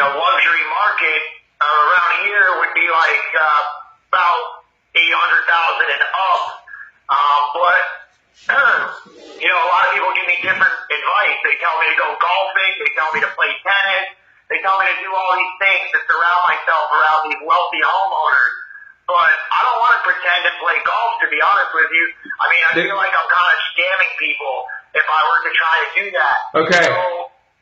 luxury market. Around here would be like about 800,000 and up. But a lot of people give me different advice. They tell me to go golfing. They tell me to play tennis. They tell me to do all these things to surround myself around these wealthy homeowners. But I don't want to pretend to play golf, to be honest with you. I mean, I feel like I'm kind of scamming people if I were to try to do that. Okay. So,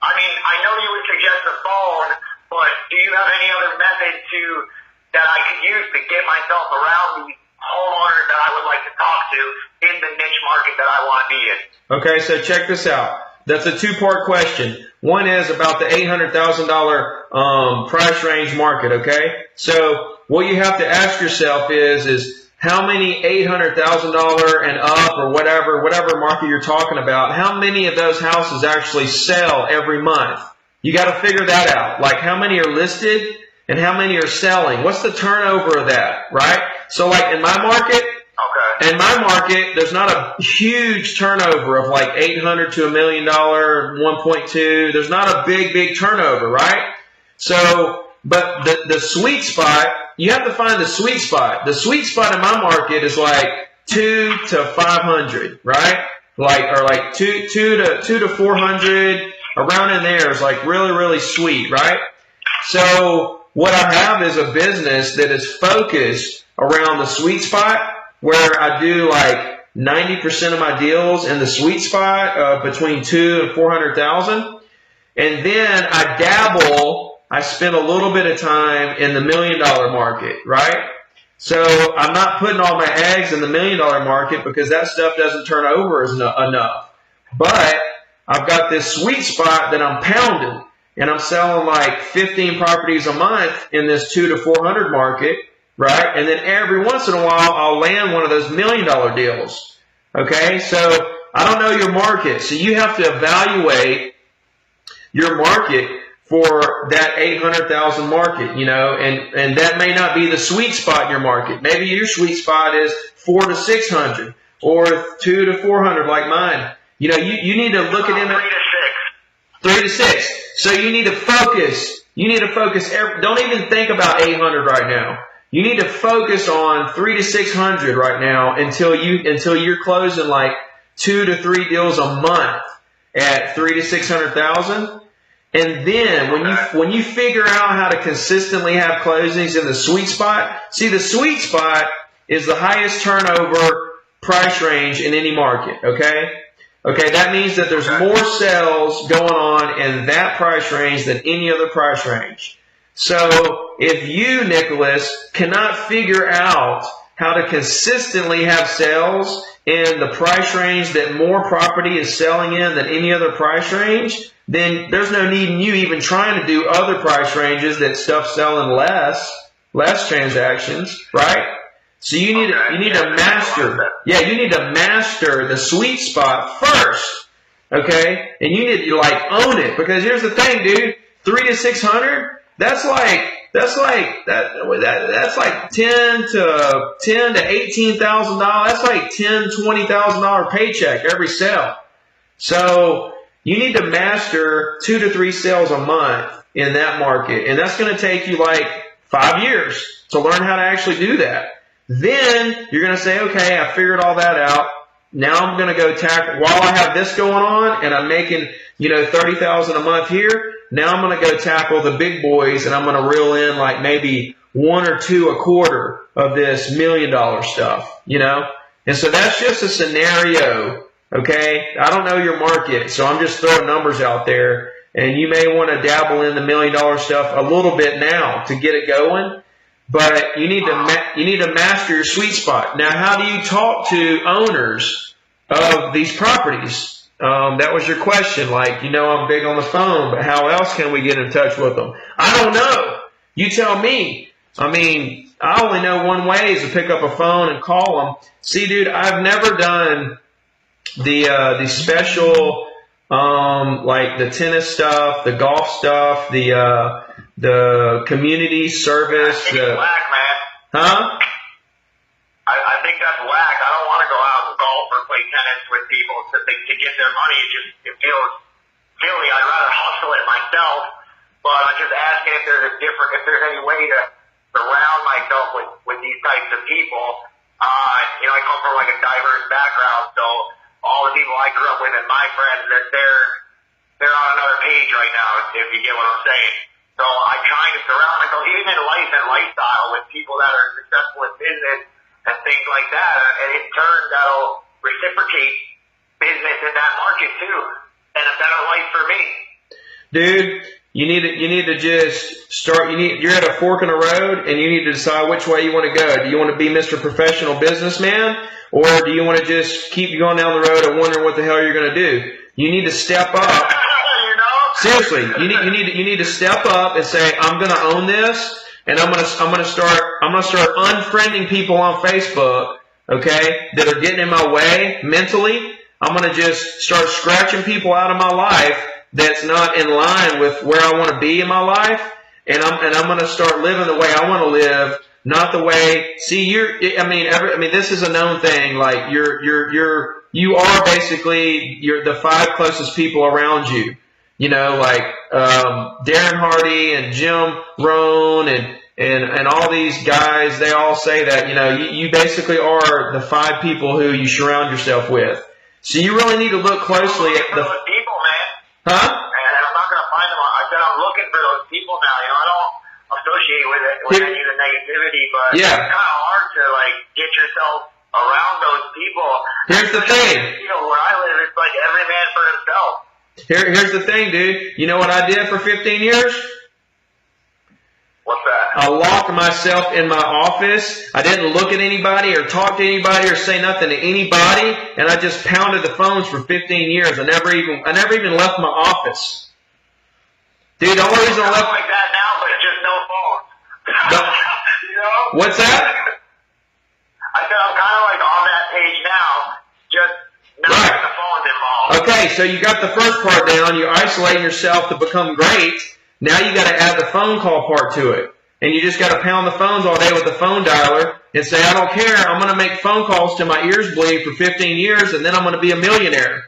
I mean, I know you would suggest the phone, but do you have any other method that I could use to get myself around these homeowners that I would like to talk to in the niche market that I want to be in? Okay, so check this out. That's a two-part question. One is about the $800,000 price range market, okay? So what you have to ask yourself is how many $800,000 and up or whatever market you're talking about, how many of those houses actually sell every month? You got to figure that out. Like how many are listed and how many are selling? What's the turnover of that, right? So like in my market, there's not a huge turnover of like $800 to $1 million, 1.2. There's not a big turnover, right? So, but the sweet spot, you have to find the sweet spot. The sweet spot in my market is like 2 to 500, right? Like 2 to 400, around in there is like really, really sweet, right? So what I have is a business that is focused around the sweet spot, where I do like 90% of my deals in the sweet spot between 2 and 400,000. And then I spend a little bit of time in the $1 million market, right? So I'm not putting all my eggs in the $1 million market because that stuff doesn't turn over enough. But I've got this sweet spot that I'm pounding, and I'm selling like 15 properties a month in this 2 to 400 market. Right? And then every once in a while, I'll land one of those $1 million deals. Okay? So I don't know your market. So you have to evaluate your market for that 800,000 market, and that may not be the sweet spot in your market. Maybe your sweet spot is 4 to 600 or 2 to 400 like mine. You need to look at it. 3 to 6. So you need to focus. Don't even think about 800 right now. You need to focus on 3 to 600 right now until you're closing like 2 to 3 deals a month at 3 to 600,000. And then when you figure out how to consistently have closings in the sweet spot, see the sweet spot is the highest turnover price range in any market. Okay, that means that there's more sales going on in that price range than any other price range. So if you, Nicholas, cannot figure out how to consistently have sales in the price range that more property is selling in than any other price range, then there's no need in you even trying to do other price ranges that stuff selling less transactions, right? So you need to master the sweet spot first, okay? And you need to like own it, because here's the thing, dude, 3 to 600. That's like $10,000 to $18,000. That's like $20,000 paycheck every sale. So you need to master 2 to 3 sales a month in that market. And that's going to take you like 5 years to learn how to actually do that. Then you're going to say, okay, I figured all that out. Now I'm going to go tackle, while I have this going on and I'm making, $30,000 a month here, now I'm going to go tackle the big boys and I'm going to reel in like maybe 1 or 2 a quarter of this $1 million stuff, And so that's just a scenario, okay? I don't know your market, so I'm just throwing numbers out there. And you may want to dabble in the $1 million stuff a little bit now to get it going. But you need to master your sweet spot. Now, how do you talk to owners of these properties? That was your question. Like, I'm big on the phone, but how else can we get in touch with them? I don't know. You tell me. I mean, I only know one way is to pick up a phone and call them. See, dude, I've never done the special, like the tennis stuff, the golf stuff, the community service. I think it's whack, man. Huh? I think that's whack. I don't want to go out and golf or play tennis with people to get their money. It feels silly. I'd rather hustle it myself. But I'm just asking if there's any way to surround myself with these types of people. I come from like a diverse background, so all the people I grew up with and my friends, they're on another page right now, if you get what I'm saying. So I'm trying to surround myself, even in life and lifestyle, with people that are successful in business and things like that. And in turn, that'll reciprocate business in that market too, and a better life for me. Dude, you need to just start. You're at a fork in the road, and you need to decide which way you want to go. Do you want to be Mr. Professional Businessman, or do you want to just keep going down the road and wondering what the hell you're going to do? You need to step up. Seriously, you need to step up and say, I'm going to own this, and I'm going to start unfriending people on Facebook, okay, that are getting in my way mentally. I'm going to just start scratching people out of my life that's not in line with where I want to be in my life, and I'm going to start living the way I want to live, not the way. See, this is a known thing. Like you are basically the 5 closest people around you. Like Darren Hardy and Jim Rohn and all these guys, they all say that, you basically are the 5 people who you surround yourself with. So you really need to look closely at the people, man. Huh? And I'm not going to find them. I said I'm looking for those people now. I don't associate with any of the negativity, but it's kind of hard to get yourself around those people. Here's the thing. Where I live, it's like every man for himself. Here's the thing, dude. You know what I did for 15 years? What's that? I locked myself in my office. I didn't look at anybody or talk to anybody or say nothing to anybody, and I just pounded the phones for 15 years. I never even left my office. Dude, the only reason I left like that now, but just no phone. What's that? I said I'm kind of like on that page now, just not having the phones involved. Okay, so you got the first part down. You're isolating yourself to become great. Now you got to add the phone call part to it. And you just got to pound the phones all day with the phone dialer and say, I don't care. I'm going to make phone calls till my ears bleed for 15 years, and then I'm going to be a millionaire.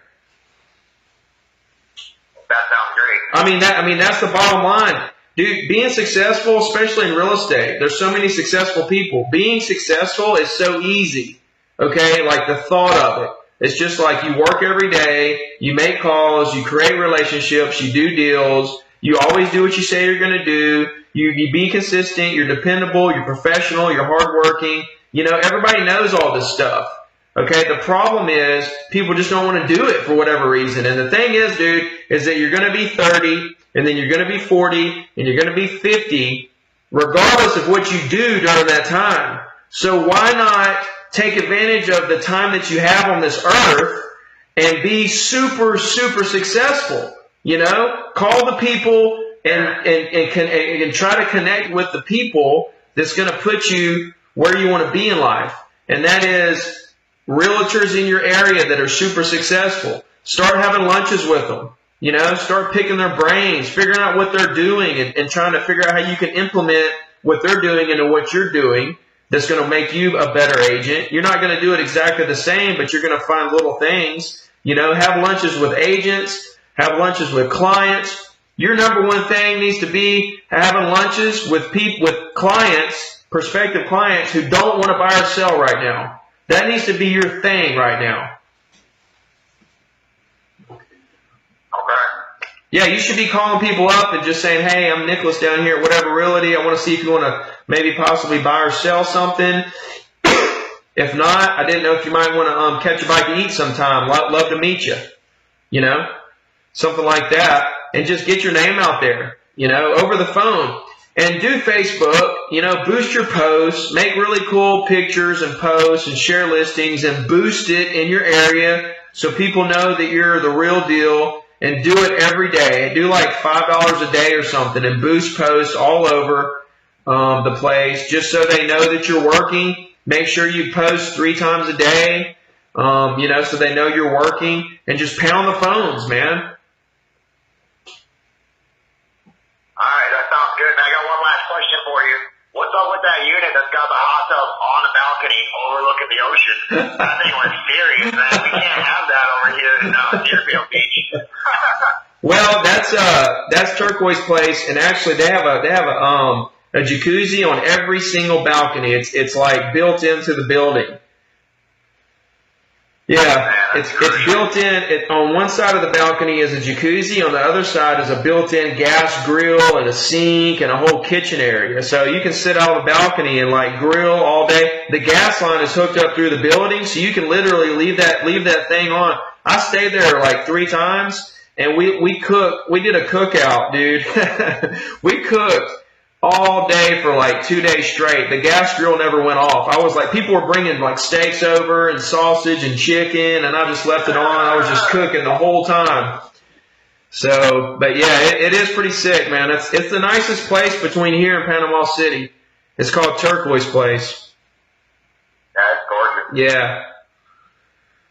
That sounds great. I mean, that's the bottom line. Dude, being successful, especially in real estate, there's so many successful people. Being successful is so easy. Okay? Like the thought of it. It's just like you work every day, you make calls, you create relationships, you do deals, you always do what you say you're going to do, you be consistent, you're dependable, you're professional, you're hardworking. Everybody knows all this stuff. Okay? The problem is people just don't want to do it for whatever reason. And the thing is, dude, is that you're going to be 30, and then you're going to be 40, and you're going to be 50, regardless of what you do during that time. So why not take advantage of the time that you have on this earth and be super, super successful? Call the people and try to connect with the people that's going to put you where you want to be in life. And that is realtors in your area that are super successful. Start having lunches with them. Start picking their brains, figuring out what they're doing and trying to figure out how you can implement what they're doing into what you're doing. That's going to make you a better agent. You're not going to do it exactly the same, but you're going to find little things. Have lunches with agents, have lunches with clients, Your number one thing needs to be having lunches with clients, prospective clients who don't want to buy or sell right now. That needs to be your thing right now. Okay. Yeah, you should be calling people up and just saying, hey, I'm Nicholas down here at whatever realty. I want to see if you want to maybe possibly buy or sell something. If not, I didn't know if you might want to catch a bite to eat sometime. Love to meet you. You know, something like that. And just get your name out there, you know, over the phone. And do Facebook, you know, boost your posts, make really cool pictures and posts and share listings and boost it in your area so people know that you're the real deal. And do it every day. Do like $5 a day or something and boost posts all over the place just so they know that you're working. Make sure you post 3 times a day, you know, so they know you're working. And just pound the phones, man. All right, that sounds good. And I got one last question for you. What's up with that unit that's got the hot tub on the balcony overlooking the ocean? That thing was serious, man. We can't have that over here in Deerfield Beach. Well, that's Turquoise Place, and actually they have a jacuzzi on every single balcony. It's like built into the building. Yeah, it's built in. On one side of the balcony is a jacuzzi. On the other side is a built-in gas grill and a sink and a whole kitchen area. So you can sit out on the balcony and like grill all day. The gas line is hooked up through the building, so you can literally leave that thing on. I stayed there like 3 times, and we did a cookout, dude. We cooked all day for like 2 days straight. The gas grill never went off. I was like, people were bringing like steaks over and sausage and chicken, and I just left it on. I was just cooking the whole time. So, but yeah, it is pretty sick, man. It's the nicest place between here and Panama City. It's called Turquoise Place. That's gorgeous. Yeah.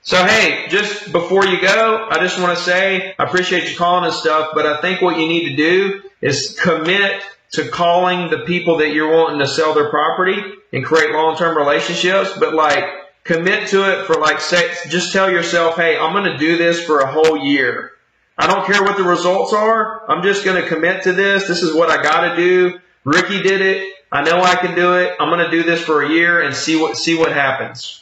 So, hey, just before you go, I just want to say I appreciate you calling and stuff, but I think what you need to do is commit to calling the people that you're wanting to sell their property and create long-term relationships, but like commit to it for like, just tell yourself, hey, I'm going to do this for a whole year. I don't care what the results are. I'm just going to commit to this. This is what I got to do. Ricky did it. I know I can do it. I'm going to do this for a year and see what happens.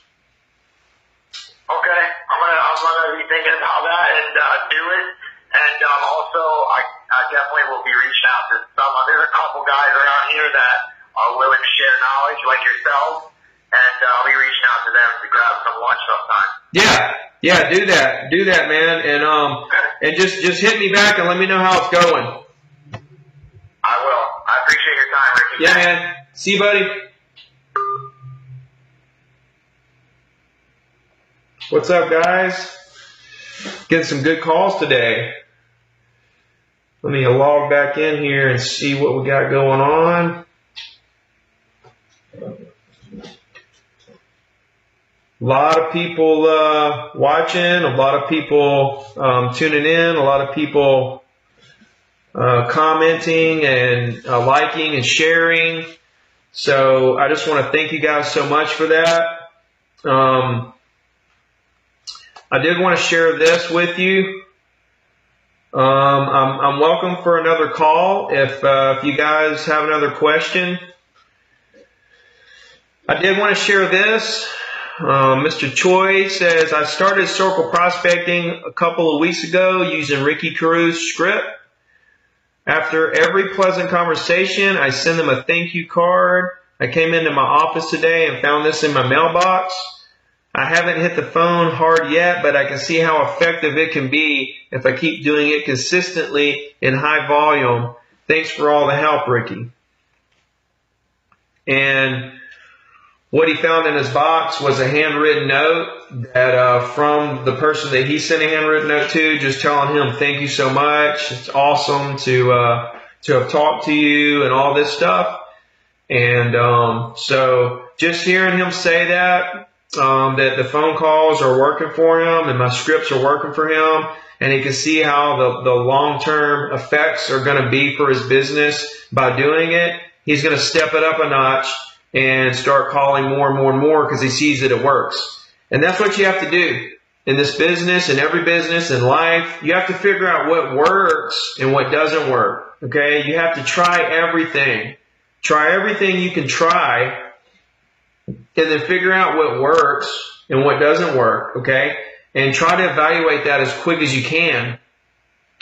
Okay, I'm gonna be thinking about that and do it. And also, I definitely will be reaching out to there's a couple guys around here that are willing to share knowledge like yourself, and I'll be reaching out to them to grab some lunch sometime. Yeah, do that, man, and just hit me back and let me know how it's going. I will. I appreciate your time, Ricky. Yeah, man. See you, buddy. What's up, guys? Getting some good calls today. Let me log back in here and see what we got going on. A lot of people watching, a lot of people tuning in, a lot of people commenting and liking and sharing. So I just want to thank you guys so much for that. I did want to share this with you. I'm welcome for another call if you guys have another question. I did want to share this. Mr. Choi says, I started circle prospecting a couple of weeks ago using Ricky Caru's script. After every pleasant conversation, I send them a thank you card. I came into my office today and found this in my mailbox. I haven't hit the phone hard yet, but I can see how effective it can be if I keep doing it consistently in high volume. Thanks for all the help, Ricky. And what he found in his box was a handwritten note that from the person that he sent a handwritten note to, just telling him thank you so much. It's awesome to have talked to you and all this stuff. And so just hearing him say that the phone calls are working for him and my scripts are working for him, and he can see how the long-term effects are going to be for his business by doing it. He's going to step it up a notch and start calling more and more and more because he sees that it works. And that's what you have to do. in this business, in every business, in life, you have to figure out what works and what doesn't work. Okay? You have to try everything. Try everything you can try, and then figure out what works and what doesn't work. Okay? And try to evaluate that as quick as you can.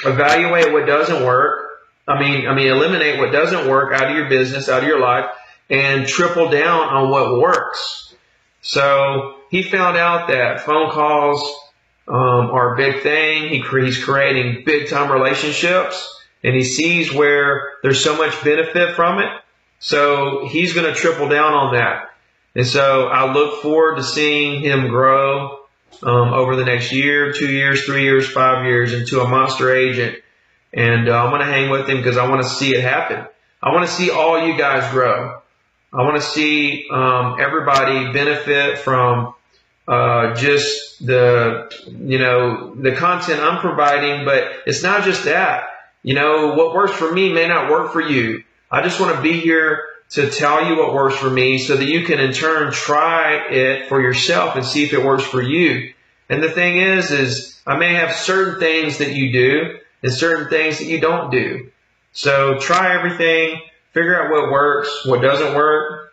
Evaluate what doesn't work. Eliminate what doesn't work out of your business, out of your life, and triple down on what works. So he found out that phone calls are a big thing. He's creating big time relationships, and he sees where there's so much benefit from it. So he's going to triple down on that. And so I look forward to seeing him grow over the next year, 2 years, 3 years, 5 years into a monster agent. And I'm going to hang with him because I want to see it happen. I want to see all you guys grow. I want to see everybody benefit from just the content I'm providing. But it's not just that. What works for me may not work for you. I just want to be here to tell you what works for me so that you can in turn try it for yourself and see if it works for you. And the thing is I may have certain things that you do and certain things that you don't do. So try everything, figure out what works, what doesn't work,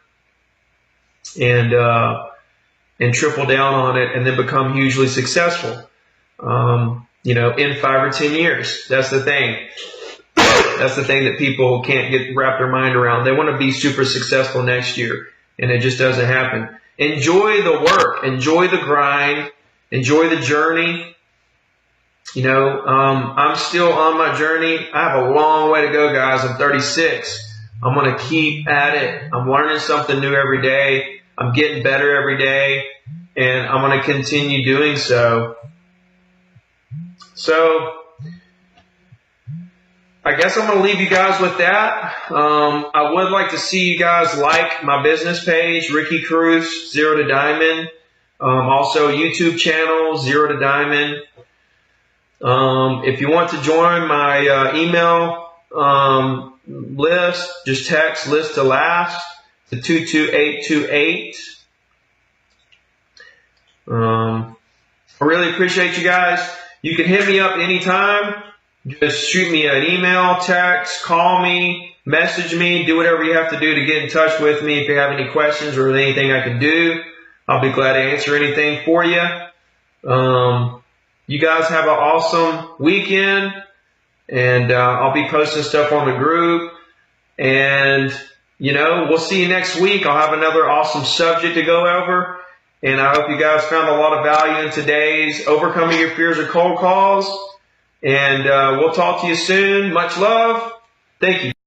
and triple down on it, and then become hugely successful. In 5 or 10 years. That's the thing. That's the thing that people can't wrap their mind around. They want to be super successful next year, and it just doesn't happen. Enjoy the work. Enjoy the grind. Enjoy the journey. I'm still on my journey. I have a long way to go, guys. I'm 36. I'm going to keep at it. I'm learning something new every day. I'm getting better every day, and I'm going to continue doing so. So I guess I'm going to leave you guys with that. I would like to see you guys like my business page, Ricky Cruz, 0 to Diamond. Also YouTube channel, 0 to Diamond. If you want to join my email list, just text list to last to 22828. I really appreciate you guys. You can hit me up anytime. Just shoot me an email, text, call me, message me, do whatever you have to do to get in touch with me. If you have any questions or anything I can do, I'll be glad to answer anything for you. You guys have an awesome weekend, and I'll be posting stuff on the group. And, we'll see you next week. I'll have another awesome subject to go over. And I hope you guys found a lot of value in today's Overcoming Your Fears of Cold Calls. And we'll talk to you soon. Much love. Thank you.